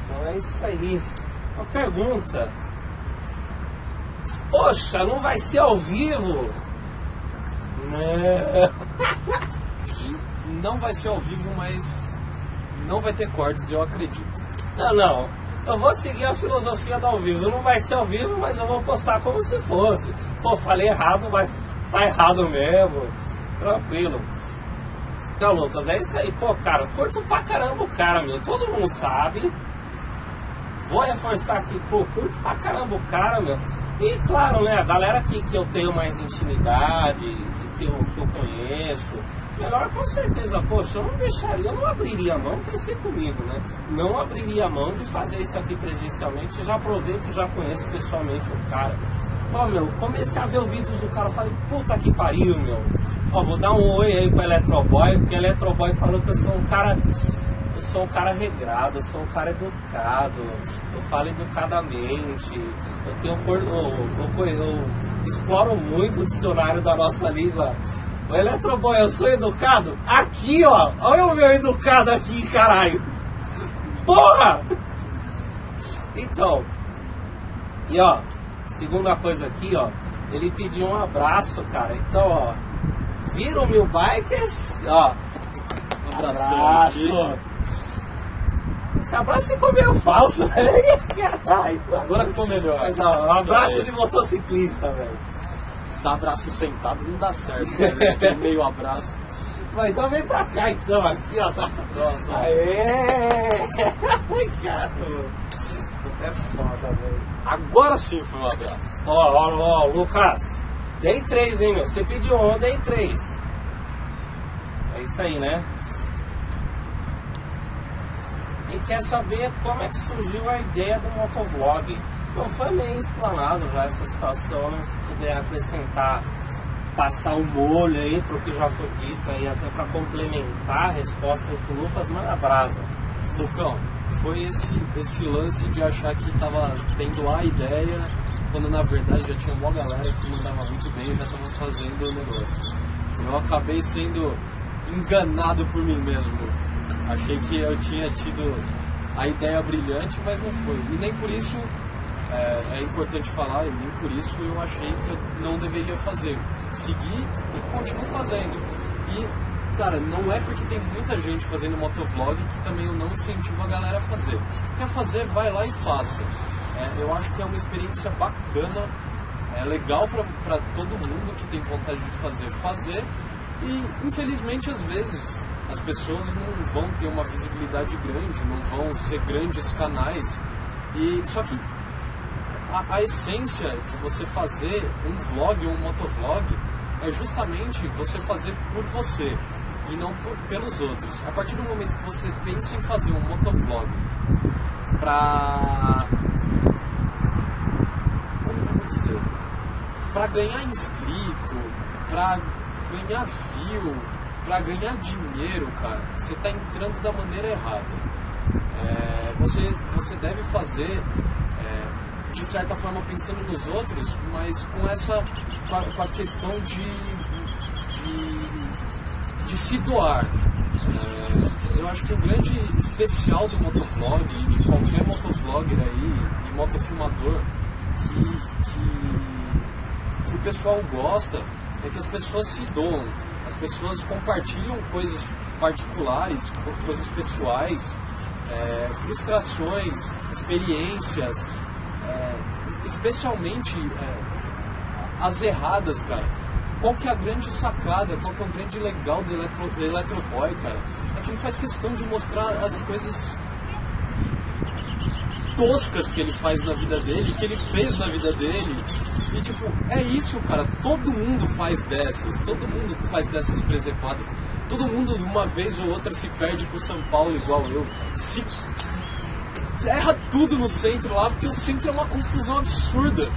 Então é isso aí. Uma pergunta. Poxa, não vai ser ao vivo? Não vai ser ao vivo, mas não vai ter cortes, eu acredito. Não. Eu vou seguir a filosofia do ao vivo. Não vai ser ao vivo, mas eu vou postar como se fosse. Pô, falei errado, mas tá errado mesmo. Tranquilo. Então, Lucas, é isso aí. Pô, cara, curto pra caramba o cara, meu. Todo mundo sabe. Vou reforçar aqui, pô, curto pra caramba o cara, meu. E claro, né, a galera que eu tenho mais intimidade, que eu conheço, melhor com certeza, poxa, eu não deixaria, eu não abriria a mão, pensei comigo, né? Não abriria a mão de fazer isso aqui presencialmente, já aproveito, já conheço pessoalmente o cara. Ó, meu, comecei a ver os vídeos do cara, falei, puta que pariu, meu. Ó, vou dar um oi aí pro Eletroboy, porque o Eletroboy falou que eu sou um cara regrado, eu sou um cara educado, eu falo educadamente, eu exploro muito o dicionário da nossa língua. O Eletroboy, eu sou educado? Aqui, ó, olha o meu educado aqui, caralho. Porra! Então, e ó, segunda coisa aqui, ó, ele pediu um abraço, cara. Então, ó, viram o Mil Bikers? Ó, um abraço. Esse abraço ficou meio falso, velho. Caralho. Agora ficou melhor. Mas, ó, um abraço de motociclista, velho. Esse abraço sentado não dá certo, né? Aquele meio abraço. Mas então vem pra cá, então. Aqui, ó. Tá. Aê! Ai, cara. É foda, velho. Agora sim foi um abraço. Ó, Lucas. Dei 3, hein, meu. Você pediu um, dei 3. É isso aí, né? E quer saber como é que surgiu a ideia do motovlog. Então foi meio explanado já essa situação, né? Se puder acrescentar, passar um molho aí pro que já foi dito aí, até para complementar a resposta do Lucas, manda brasa. Lucão, foi esse lance de achar que tava tendo a ideia, quando na verdade já tinha uma galera que mandava muito bem e já tava fazendo o negócio. Eu acabei sendo enganado por mim mesmo. Achei que eu tinha tido a ideia brilhante, mas não foi. E nem por isso, é importante falar, e nem por isso eu achei que eu não deveria fazer. Segui e continuo fazendo. E, cara, não é porque tem muita gente fazendo motovlog que também eu não incentivo a galera a fazer. Quer fazer, vai lá e faça. Eu acho que é uma experiência bacana, é legal para todo mundo que tem vontade de fazer. E, infelizmente, às vezes as pessoas não vão ter uma visibilidade grande, não vão ser grandes canais. Só que a essência de você fazer um vlog ou um motovlog é justamente você fazer por você e não pelos outros. A partir do momento que você pensa em fazer um motovlog para ganhar inscrito, para ganhar view, pra ganhar dinheiro, cara, você tá entrando da maneira errada. Você deve fazer, de certa forma, pensando nos outros, mas com a questão de se doar. Eu acho que o grande especial do motovlog, de qualquer motovlogger aí, e motofilmador, que o pessoal gosta, é que as pessoas se doam, as pessoas compartilham coisas particulares, coisas pessoais, frustrações, experiências, especialmente as erradas, cara. Qual que é a grande sacada, qual que é o grande legal do Electroboy, cara? É que ele faz questão de mostrar as coisas toscas que ele faz na vida dele, que ele fez na vida dele. E tipo, é isso, cara, todo mundo faz dessas presepadas. Todo mundo, uma vez ou outra, se perde pro São Paulo igual eu. Se erra tudo no centro lá, porque o centro é uma confusão absurda.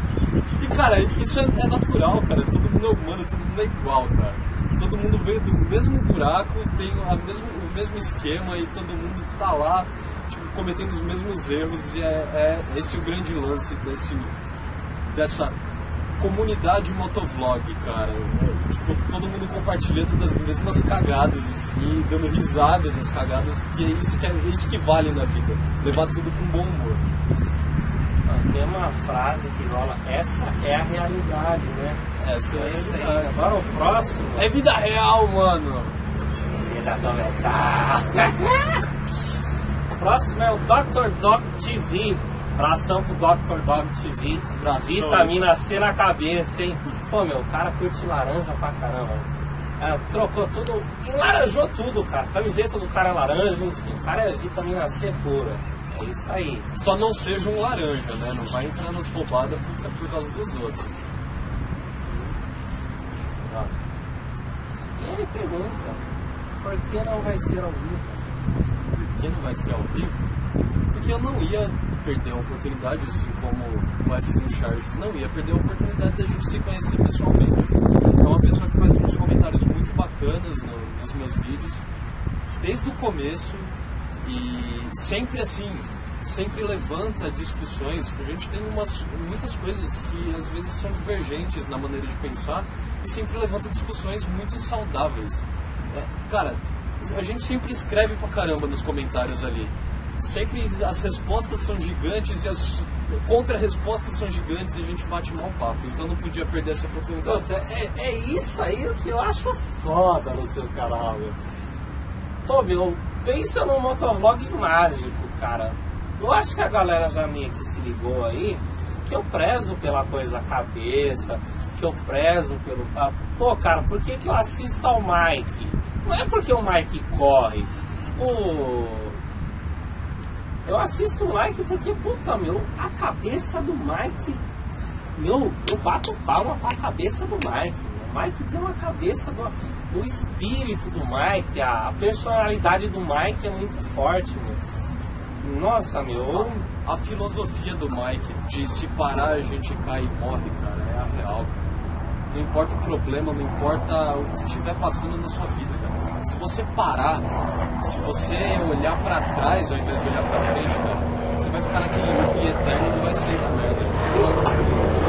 E cara, isso é natural, cara, todo mundo é humano, todo mundo é igual, cara. Todo mundo veio do mesmo buraco, tem o mesmo esquema e todo mundo tá lá, tipo, cometendo os mesmos erros. E é esse o grande lance dessa comunidade motovlog, cara. Tipo, todo mundo compartilhando das mesmas cagadas e dando risada das cagadas, porque é isso que vale na vida, levar tudo com bom humor. Tem uma frase que rola, essa é a realidade, né? Essa é a realidade. Agora o próximo... É vida real, mano! O próximo é o Dr. Dog TV. Abração pro Dr. Dog TV. Vitamina C na cabeça, hein? Pô, meu, o cara curte laranja pra caramba. Trocou tudo, enlaranjou tudo, cara. Camiseta do cara é laranja, enfim. O cara é vitamina C pura. É isso aí. Só não seja um laranja, né? Não vai entrar nas roubadas por causa dos outros. E ele pergunta, por que não vai ser ao vivo? Por que não vai ser ao vivo? Porque eu não ia perder a oportunidade, assim como o F1 Charges não ia perder a oportunidade da gente se conhecer pessoalmente. É uma pessoa que faz uns comentários muito bacanas nos meus vídeos, desde o começo, e sempre assim, sempre levanta discussões. A gente tem muitas coisas que às vezes são divergentes na maneira de pensar, e sempre levanta discussões muito saudáveis. Cara, a gente sempre escreve pra caramba nos comentários ali. Sempre as respostas são gigantes e as contra-respostas são gigantes e a gente bate mal papo. Então não podia perder essa oportunidade. É isso aí que eu acho foda no seu canal, meu. Pô, meu, pensa num motovlog mágico, cara. Eu acho que a galera já meio que se ligou aí, que eu prezo pela coisa cabeça, que eu prezo pelo... Pô, cara, por que eu assisto ao Mike? Não é porque o Mike corre. Eu assisto o Mike porque, puta, meu, a cabeça do Mike... Meu, eu bato palma pra cabeça do Mike. O Mike tem uma cabeça do espírito do Mike, a personalidade do Mike é muito forte, meu. Nossa, meu... A filosofia do Mike de se parar a gente cai e morre, cara, é a real, cara. Não importa o problema, não importa o que estiver passando na sua vida, cara. Se você parar, se você olhar pra trás ao invés de olhar pra frente, cara, você vai ficar naquele loop eterno e não vai sair da merda.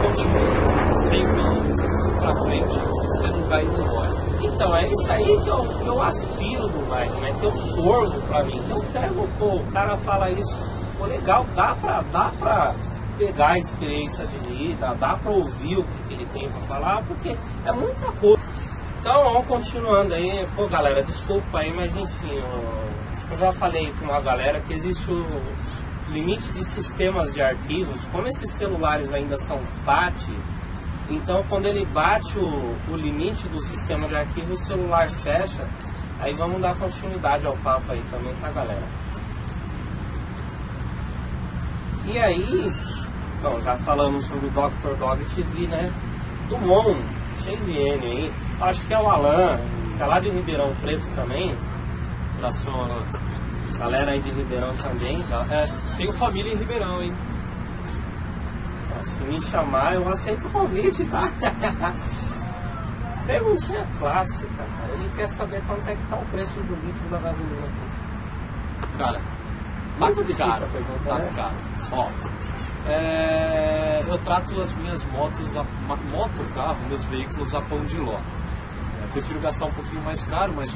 Continue sempre indo pra frente, se você não cair, não morre. Então, é isso aí que eu aspiro do Mike, né? Que eu sorvo pra mim. Eu pego, pô, o cara fala isso, pô, legal, dá pra pegar a experiência de vida, dá pra ouvir o que ele tem pra falar, porque é muita coisa. Então, vamos continuando aí. Pô, galera, desculpa aí, mas enfim, eu já falei com uma galera que existe o limite de sistemas de arquivos. Como esses celulares ainda são FAT, então quando ele bate o limite do sistema de arquivo, o celular fecha. Aí vamos dar continuidade ao papo aí também, tá, galera? E aí, bom, já falamos sobre o Dr. Dog TV, né? Do Mon, cheio de N aí. Acho que é o Alan, que é lá de Ribeirão Preto também. Abração, Alan. Galera aí de Ribeirão também. Tenho família em Ribeirão, hein? Se me chamar, eu aceito o convite, tá? Perguntinha clássica, cara. Ele quer saber quanto é que tá o preço do litro da gasolina. Cara, Muito difícil caro, a pergunta, tá né? caro. Ó, eu trato as minhas motos, carro, meus veículos a pão de ló. Eu prefiro gastar um pouquinho mais caro, mas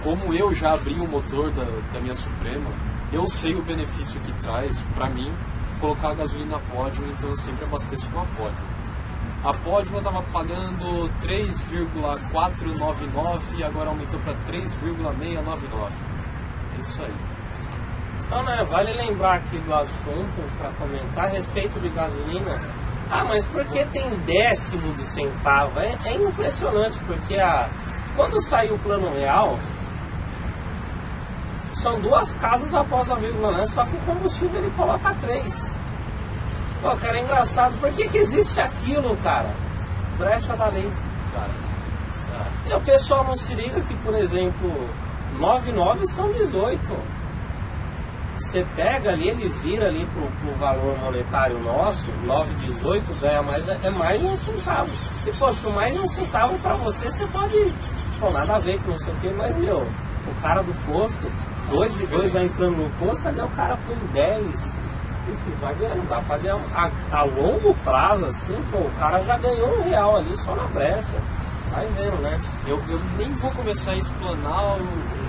como eu já abri o motor da minha Suprema, eu sei o benefício que traz pra mim colocar a gasolina Podium, então eu sempre abasteço com a Podium. A Podium eu estava pagando 3,499 e agora aumentou para 3,699. É isso aí. Então, né, vale lembrar aqui do assunto para comentar a respeito de gasolina. Ah, mas por que tem décimo de centavo? É impressionante, porque quando saiu o Plano Real, são 2 casas após a vírgula, né? Só que o combustível ele coloca 3. Pô, cara, é engraçado. Por que existe aquilo, cara? Brecha da lei, cara. E o pessoal não se liga que, por exemplo, 9,9 são 18. Você pega ali, ele vira ali pro valor monetário nosso, 9,18 ganha mais, é mais de 1 centavo. E, poxa, mais de 1 centavo pra você pode... Pô, nada a ver com não sei o que, mas, meu, o cara do posto, 2 e 2 vai entrando no posto, ali é o cara por 10... Enfim, vai ganhando, dá pra ganhar a longo prazo, assim, pô, o cara já ganhou R$1 ali só na brecha. Vai vendo, né? Eu nem vou começar a explanar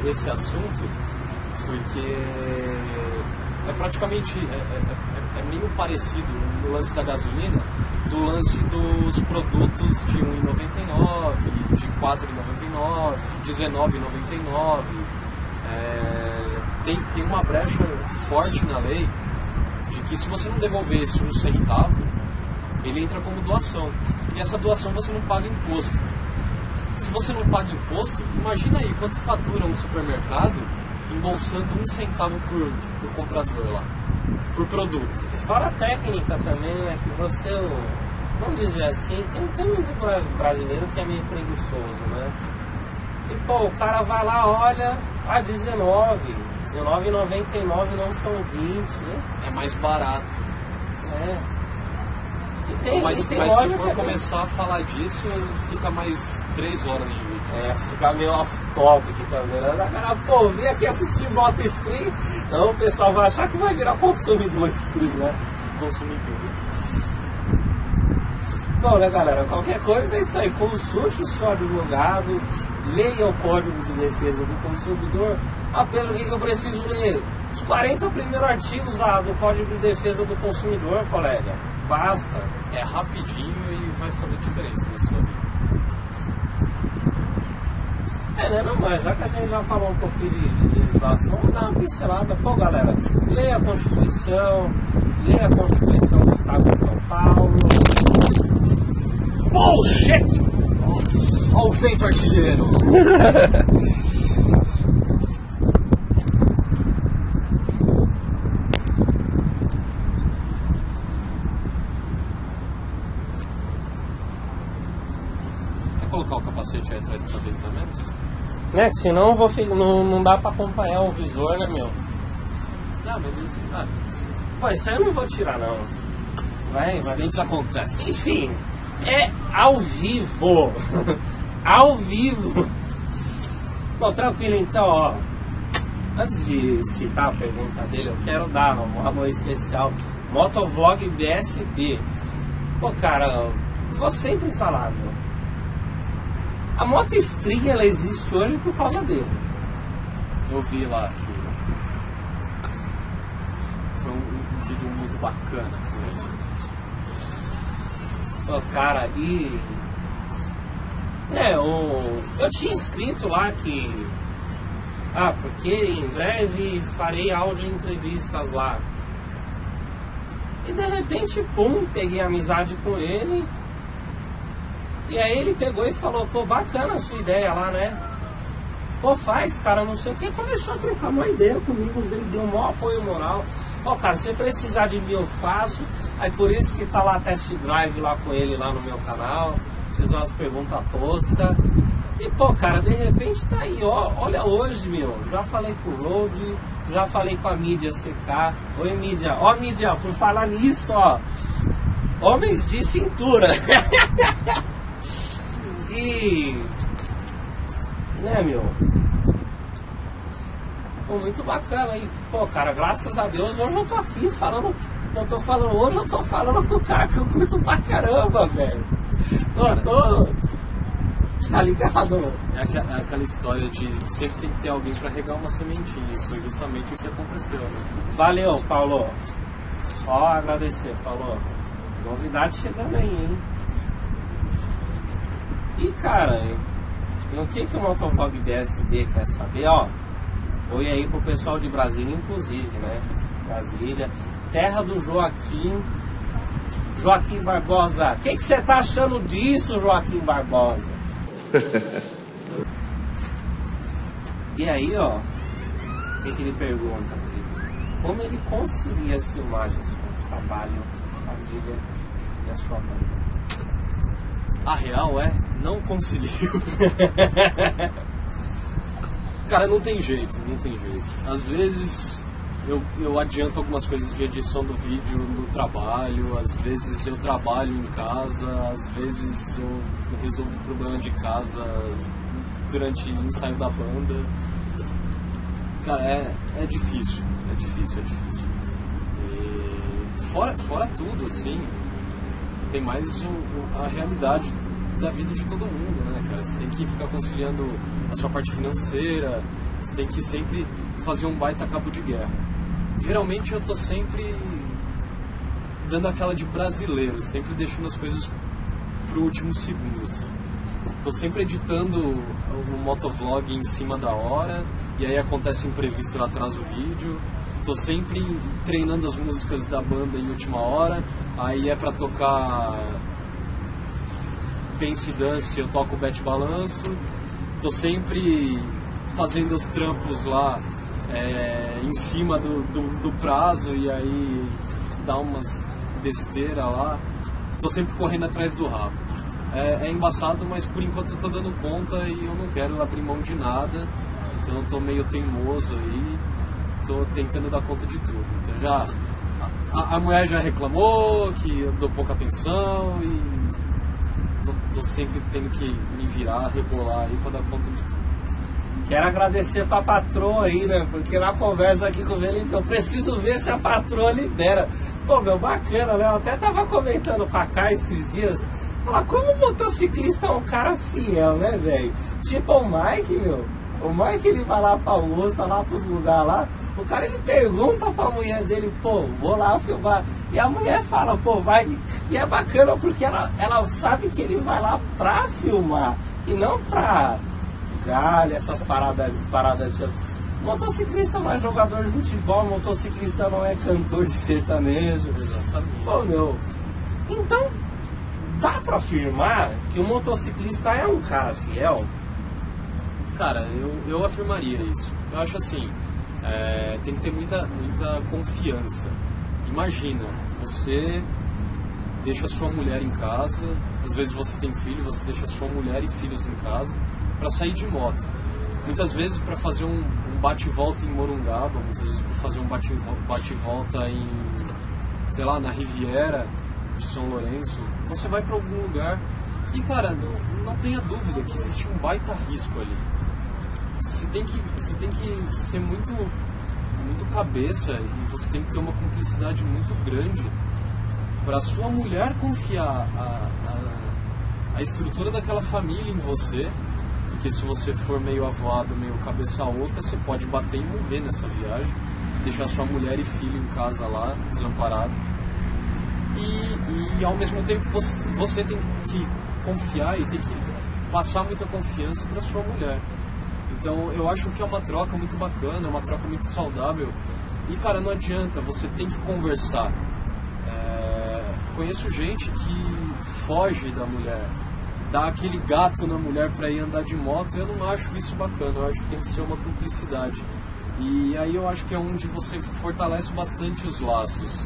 esse assunto, porque é praticamente, é meio parecido no lance da gasolina, do lance dos produtos de R$1,99, de R$4,99, R$19,99. Tem uma brecha forte na lei, de que se você não devolver esse 1 centavo, ele entra como doação. E essa doação você não paga imposto. Se você não paga imposto, imagina aí quanto fatura um supermercado embolsando 1 centavo por comprador lá, por produto. Fora a técnica também, né? Que você, vamos dizer assim, tem muito brasileiro que é meio preguiçoso, né? E pô, o cara vai lá, olha, 19,99 não são 20, né? É mais barato. Mas se for começar a falar disso, fica mais 3 horas de vídeo. Fica meio off-topic também, né? Cara, pô, vim aqui assistir Moto Stream. Não, o pessoal vai achar que vai virar consumidor de stream, né? Consumidor. Bom, né, galera? Qualquer coisa é isso aí. Consulte o seu advogado, leia o Código de Defesa do Consumidor. Pedro, o que eu preciso ler? Os 40 primeiros artigos do Código de Defesa do Consumidor, colega. Basta. É rapidinho e vai fazer diferença na sua vida. Né? Não, mas já que a gente já falou um pouquinho de legislação, vou dar uma pincelada. Pô, galera, leia a Constituição do Estado de São Paulo. Bullshit! Olha o feito artilheiro! Colocar o capacete aí atrás pra dentro também? Né, que senão não dá pra acompanhar o visor, né, meu? Não, mas isso... Pô, isso aí eu não vou tirar, não. Acidentes acontecem. Enfim, é ao vivo. Ao vivo. Bom, tranquilo então, ó. Antes de citar a pergunta dele, eu quero dar um alô especial. Motovlog BSB. Pô, cara, vou sempre falar, meu. A Moto Stream, ela existe hoje por causa dele. Eu vi lá que foi um vídeo muito bacana com ele. Pô, cara, e... eu tinha escrito lá que... porque em breve farei áudio entrevistas lá. E de repente, pum, peguei amizade com ele. E aí ele pegou e falou, pô, bacana a sua ideia lá, né? Pô, faz, cara, não sei o que. Começou a trocar uma ideia comigo, ele deu um maior apoio moral. Ó, cara, se precisar de mim eu faço. Aí por isso que tá lá test drive lá com ele lá no meu canal. Fez umas perguntas toscas. E pô, cara, de repente tá aí, ó. Olha hoje, meu. Já falei com o Road, já falei com a mídia CK. Oi, mídia. Ó, mídia, por falar nisso, ó. Homens de cintura. E... né, meu? Pô, muito bacana aí. Pô, cara, graças a Deus, hoje eu tô aqui falando... hoje eu tô falando com o cara que eu curto pra caramba, velho. Eu tô... Tá ligado? É aquela história de sempre tem que ter alguém pra regar uma sementinha. Foi justamente o que aconteceu, né? Valeu, Paulo. Só agradecer, Paulo. Novidade chegando aí, hein? E, cara, o que o Motovlog BSB quer saber, ó? Oi aí pro pessoal de Brasília, inclusive, né? Brasília, terra do Joaquim Barbosa. O que você tá achando disso, Joaquim Barbosa? E aí, ó, o que ele pergunta aqui? Como ele concilia as filmagens com o trabalho, família e a sua mãe? A real é, não conseguiu. Cara, não tem jeito. Às vezes eu adianto algumas coisas de edição do vídeo no trabalho, às vezes eu trabalho em casa, às vezes eu resolvo um problema de casa durante o ensaio da banda. Cara, é difícil. E fora tudo, assim, tem mais a realidade da vida de todo mundo, né, cara? Você tem que ficar conciliando a sua parte financeira, você tem que sempre fazer um baita cabo de guerra. Geralmente eu tô sempre dando aquela de brasileiro, sempre deixando as coisas pro último segundo, assim. Tô sempre editando o motovlog em cima da hora, e aí acontece imprevisto, eu atraso o vídeo. Tô sempre treinando as músicas da banda em última hora, aí é pra tocar Pense Dance, eu toco Bete Balanço. Tô sempre fazendo os trampos lá em cima do prazo, e aí dá umas besteira lá. Tô sempre correndo atrás do rabo. É embaçado, mas por enquanto eu tô dando conta e eu não quero abrir mão de nada. Então eu tô meio teimoso aí, tô tentando dar conta de tudo. Então já a mulher já reclamou que eu dou pouca atenção e tô sempre tendo que me virar, rebolar aí pra dar conta de tudo. Quero agradecer pra patroa aí, né? Porque na conversa aqui com o Felipe, eu preciso ver se a patroa libera. Pô, meu, bacana, né? Eu até tava comentando com a Kai esses dias. Falar como o motociclista é um cara fiel, né, velho? Tipo o Mike, meu. O Mike, ele vai lá pra Augusta, lá pros lugares lá. O cara, ele pergunta pra mulher dele, pô, vou lá filmar. E a mulher fala, pô, vai. E é bacana porque ela sabe que ele vai lá pra filmar. E não pra galha, essas paradas de... Motociclista não é jogador de futebol, motociclista não é cantor de sertanejo. Exatamente. Pô, meu. Então, dá pra afirmar que o motociclista é um cara fiel? Cara, eu afirmaria isso. Eu acho assim, tem que ter muita confiança. Imagina, você deixa a sua mulher em casa, às vezes você tem filho, você deixa a sua mulher e filhos em casa para sair de moto. Muitas vezes para fazer um bate-volta em Morungaba, muitas vezes para fazer um bate-volta em, sei lá, na Riviera de São Lourenço, você vai para algum lugar e, cara, não tenha dúvida que existe um baita risco ali. Você tem que ser muito cabeça e você tem que ter uma cumplicidade muito grande para sua mulher confiar a estrutura daquela família em você, porque se você for meio avoado, meio cabeça oca, você pode bater e morrer nessa viagem, deixar sua mulher e filho em casa lá, desamparado. E ao mesmo tempo você tem que confiar e tem que passar muita confiança para sua mulher. Então eu acho que é uma troca muito bacana, é uma troca muito saudável. E, cara, não adianta, você tem que conversar. Conheço gente que foge da mulher, dá aquele gato na mulher para ir andar de moto. Eu não acho isso bacana, eu acho que tem que ser uma cumplicidade. E aí eu acho que é onde você fortalece bastante os laços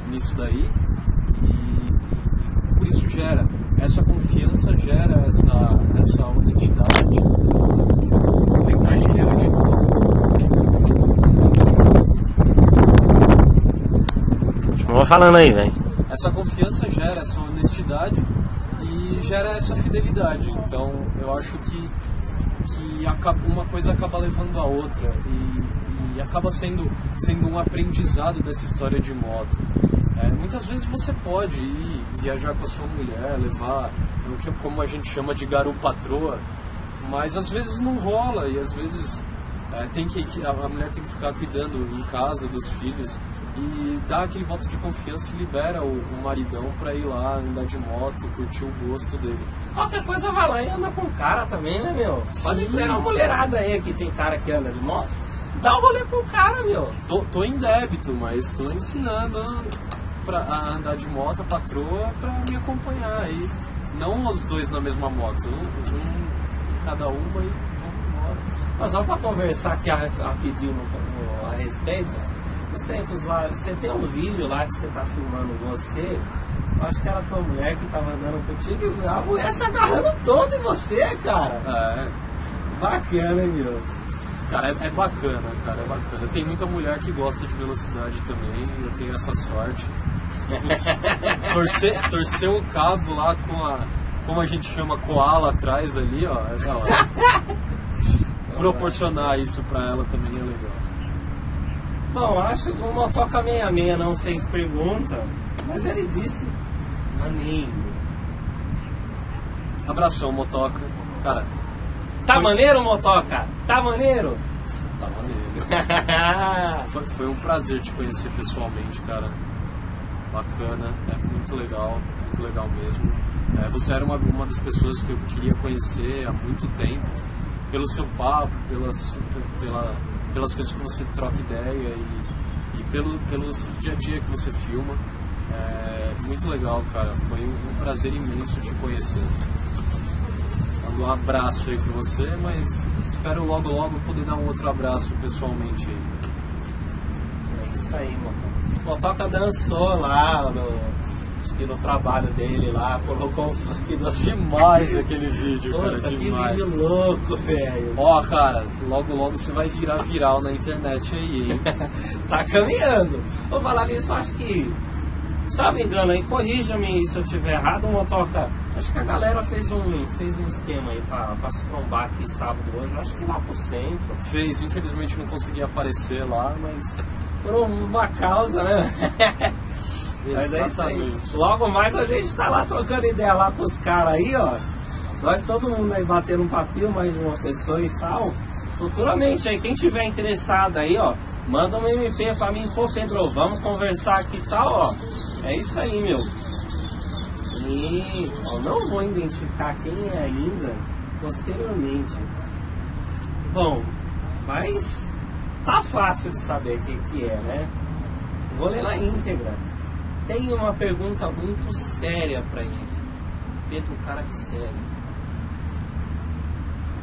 nisso daí. E por isso essa confiança gera essa honestidade. Continua falando aí, velho. Essa confiança gera essa honestidade e gera essa fidelidade. Então eu acho que uma coisa acaba levando a outra e acaba sendo um aprendizado dessa história de moto. Muitas vezes você pode ir viajar com a sua mulher, levar o que como a gente chama de garupa-patroa, mas às vezes não rola e às vezes a mulher tem que ficar cuidando em casa dos filhos e dá aquele voto de confiança e libera o maridão pra ir lá andar de moto, curtir o gosto dele. Qualquer coisa vai lá e anda com o cara também, né, meu? Pode treinar uma mulherada aí que tem cara que anda de moto. Dá um rolê com o cara, meu. Tô em débito, mas tô ensinando a andar de moto, a patroa, pra me acompanhar aí. Não os dois na mesma moto, um cada uma e vamos embora. Mas só pra conversar aqui rapidinho a respeito, nos tempos lá, você tem um vídeo lá que você tá filmando você, eu acho que era a tua mulher que tava andando contigo e a mulher se agarrando toda em você, cara. Bacana, hein, meu? Cara, é bacana, cara, é bacana. Tem muita mulher que gosta de velocidade também, eu tenho essa sorte. Torcer o cabo lá como a gente chama, koala atrás ali, ó, é da hora. Proporcionar isso pra ela também é legal. Bom, acho que o Motoca 66 não fez pergunta, mas ele disse maneiro. Abração, Motoca. Cara, tá maneiro, Motoca? Tá maneiro? Tá maneiro. Foi um prazer te conhecer pessoalmente, cara. Bacana, é muito legal mesmo. Você era uma das pessoas que eu queria conhecer há muito tempo, pelo seu papo, pelas coisas que você troca ideia e pelo dia a dia que você filma. Muito legal, cara. Foi um prazer imenso te conhecer. Mando um abraço aí pra você, mas espero logo poder dar um outro abraço pessoalmente aí. É isso aí, Motoca. O Motoca dançou lá no trabalho dele lá, colocou o funk do demais aquele vídeo, cara, Puta, demais. Que vídeo louco, velho. Ó, cara, logo você vai virar viral na internet aí, hein? Tá caminhando. Vou falar nisso, acho que, se eu me engano aí, corrija-me se eu estiver errado, Motoca. Acho que a galera fez um esquema aí pra se trombar aqui sábado hoje, acho que lá pro centro. Fez, infelizmente não consegui aparecer lá, mas por uma causa, né? Mas é isso aí. Logo mais a gente tá lá trocando ideia lá com os caras aí, ó. Nós todo mundo aí batendo um papinho, mais de uma pessoa e tal. Futuramente aí, quem tiver interessado aí, ó, manda um MP pra mim, pô, Pedro, vamos conversar aqui e tal, ó. É isso aí, meu. E eu não vou identificar quem é ainda posteriormente. Bom, mas tá fácil de saber quem que é, né? Vou ler na íntegra. Tem uma pergunta muito séria pra ele. Pedro, cara de sério.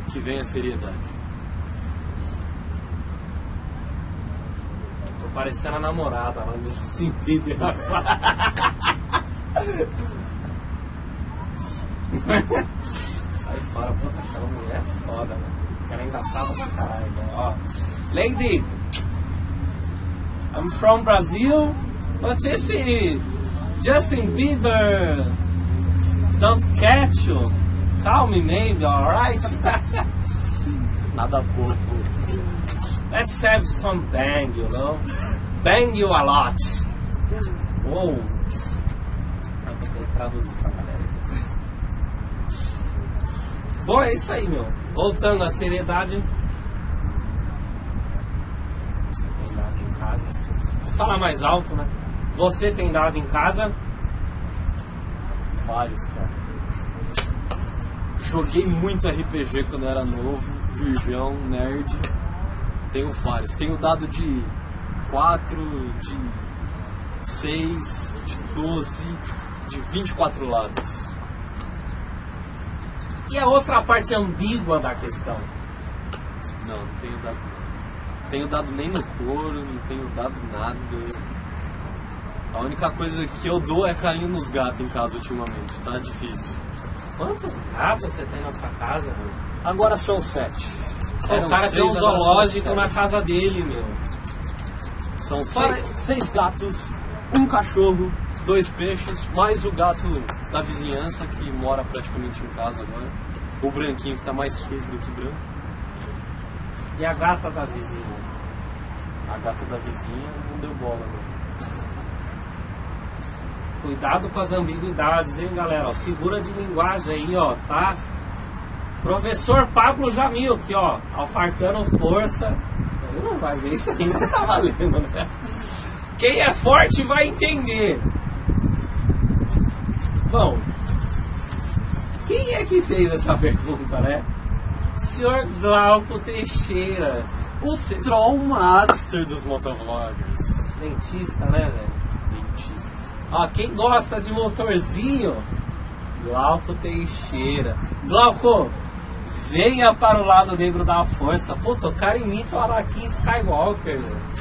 Que vem a seriedade. Tô parecendo a namorada lá no Justin Bieber. Sai fora, puta, aquela mulher é foda, né? Ela é engraçada pra caralho, né? Ó. Lady, I'm from Brazil. But if Justin Bieber don't catch you, call me maybe, alright? Nada bobo. Let's have some bang, you know? Bang you a lot. Uou. Eu vou ter que traduzir pra galera. Bom, é isso aí, meu. Voltando à seriedade. Você tem dado em casa? Fala mais alto, né? Você tem dado em casa? Vários, cara. Joguei muito RPG quando era novo, virgão, nerd. Tenho vários. Tenho dado de 4, de 6, de 12, de 24 lados. E a outra parte ambígua da questão? Não tenho dado nada. Tenho dado nem no couro, não tenho dado nada. A única coisa que eu dou é carinho nos gatos em casa ultimamente, tá difícil. Quantos gatos você tem na sua casa, meu? Agora são 7. O cara tem um zoológico na casa dele, meu. São 6 gatos, um cachorro, 2 peixes, mais o gato da vizinhança que mora praticamente em casa agora. O branquinho que tá mais feio do que branco. E a gata da vizinha? A gata da vizinha não deu bola, né? Cuidado com as ambiguidades, hein, galera? Ó, figura de linguagem aí, ó, tá? Professor Pablo Jamil, aqui, ó, alfartando força. Ele não vai ver isso aí, não tá valendo, né? Quem é forte vai entender. Bom, quem é que fez essa pergunta, né? Senhor Glauco Teixeira, O Troll Master dos motovloggers. dentista, né, velho? Dentista. Ó, quem gosta de motorzinho, Glauco Teixeira. Glauco, venha para o lado negro da força. Puta, o cara imita o Anakin Skywalker, velho.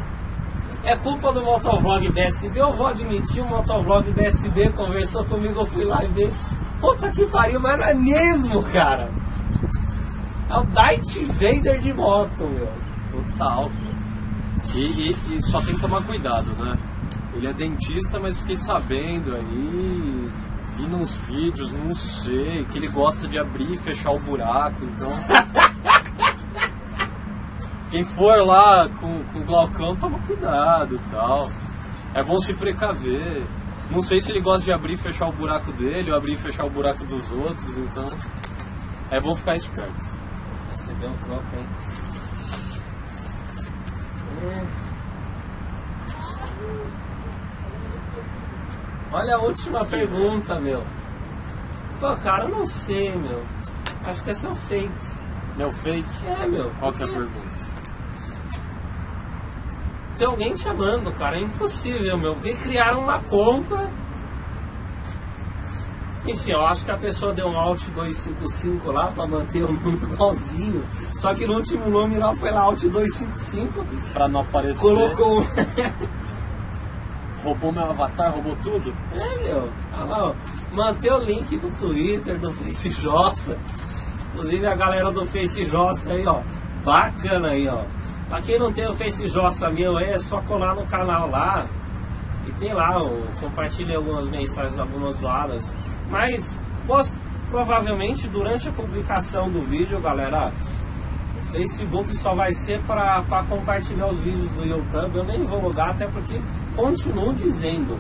É culpa do motovlog BSB, eu vou admitir, o motovlog BSB conversou comigo, eu fui lá e vi. Puta que pariu, mas não é mesmo, cara. É o Darth Vader de moto, meu. Total. E só tem que tomar cuidado, né? Ele é dentista, mas fiquei sabendo aí, vi nos vídeos, não sei, que ele gosta de abrir e fechar o buraco, então... Quem for lá com o Glaucão, toma cuidado e tal. É bom se precaver. Não sei se ele gosta de abrir e fechar o buraco dele, ou abrir e fechar o buraco dos outros, então... É bom ficar esperto. Recebeu um troco, hein? Olha a última pergunta, meu. Pô, cara, eu não sei, meu. Acho que esse é um fake. Meu fake? É, meu. Qual que é a pergunta? Tem alguém te amando, cara. É impossível, meu. Porque criaram uma conta. Enfim, eu acho que a pessoa deu um Alt 255 lá pra manter o número igualzinho. Só que no último nome lá foi lá Alt 255. Pra não aparecer. Colocou. Roubou meu avatar, roubou tudo? É, meu. Olha lá, ó. Manter o link do Twitter, do Face Jossa. Inclusive a galera do Face Jossa aí, ó. Bacana aí, ó. Pra quem não tem o Face Jossa meu aí, é só colar no canal lá. E tem lá, ó, compartilha algumas mensagens, algumas zoadas. Mas, provavelmente, durante a publicação do vídeo, galera, o Facebook só vai ser para compartilhar os vídeos do YouTube. Eu nem vou logar, até porque continuo dizendo,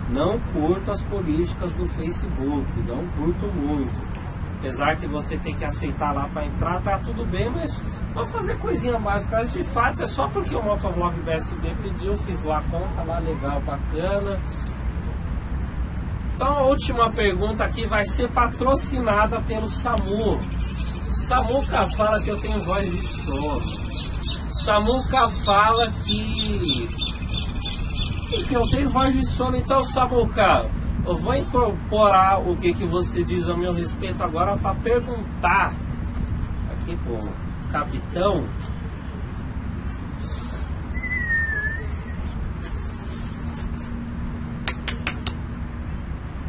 não curto as políticas do Facebook, não curto muito. Apesar que você tem que aceitar lá para entrar, tá tudo bem, mas vou fazer coisinha básica. De fato, é só porque o Motovlog BSB pediu, fiz lá a conta lá, legal, bacana. Então a última pergunta aqui vai ser patrocinada pelo Samu. Samuca fala que eu tenho voz de sono. Samuca fala que... Enfim, eu tenho voz de sono, então Samuca, eu vou incorporar o que você diz a meu respeito agora para perguntar aqui pro capitão.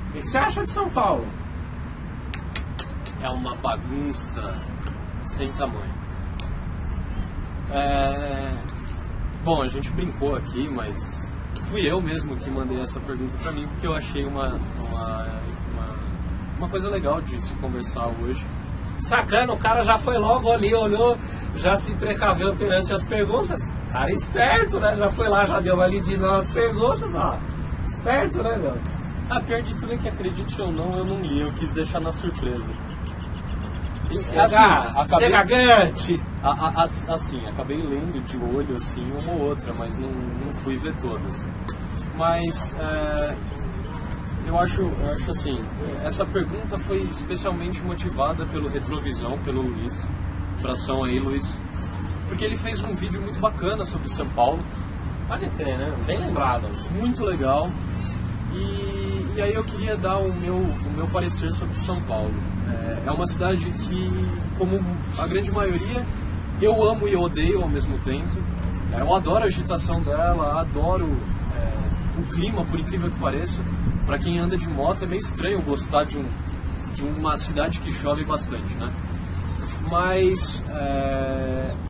O que você acha de São Paulo? É uma bagunça sem tamanho. Bom, a gente brincou aqui, mas fui eu mesmo que mandei essa pergunta pra mim, porque eu achei uma coisa legal de se conversar hoje. Sacana, o cara já foi logo ali, olhou, já se precaveu perante as perguntas. Cara esperto, né? Já foi lá, já deu uma lidinha nas perguntas, ó. Esperto, né, meu? A pior de tudo é que, acredite ou não, eu não li, eu quis deixar na surpresa. Segagante! Assim, acabei lendo de olho, assim, uma ou outra, mas não fui ver todas. Mas, eu acho assim, essa pergunta foi especialmente motivada pelo Retrovisão, pelo Luiz. Abração aí, Luiz. Porque ele fez um vídeo muito bacana sobre São Paulo. Pode crer, né? Bem lembrado. Muito legal. E aí eu queria dar o meu parecer sobre São Paulo. É uma cidade que, como a grande maioria, eu amo e odeio ao mesmo tempo. Eu adoro a agitação dela, adoro o clima, por incrível que pareça. Para quem anda de moto é meio estranho gostar de uma cidade que chove bastante, né? Mas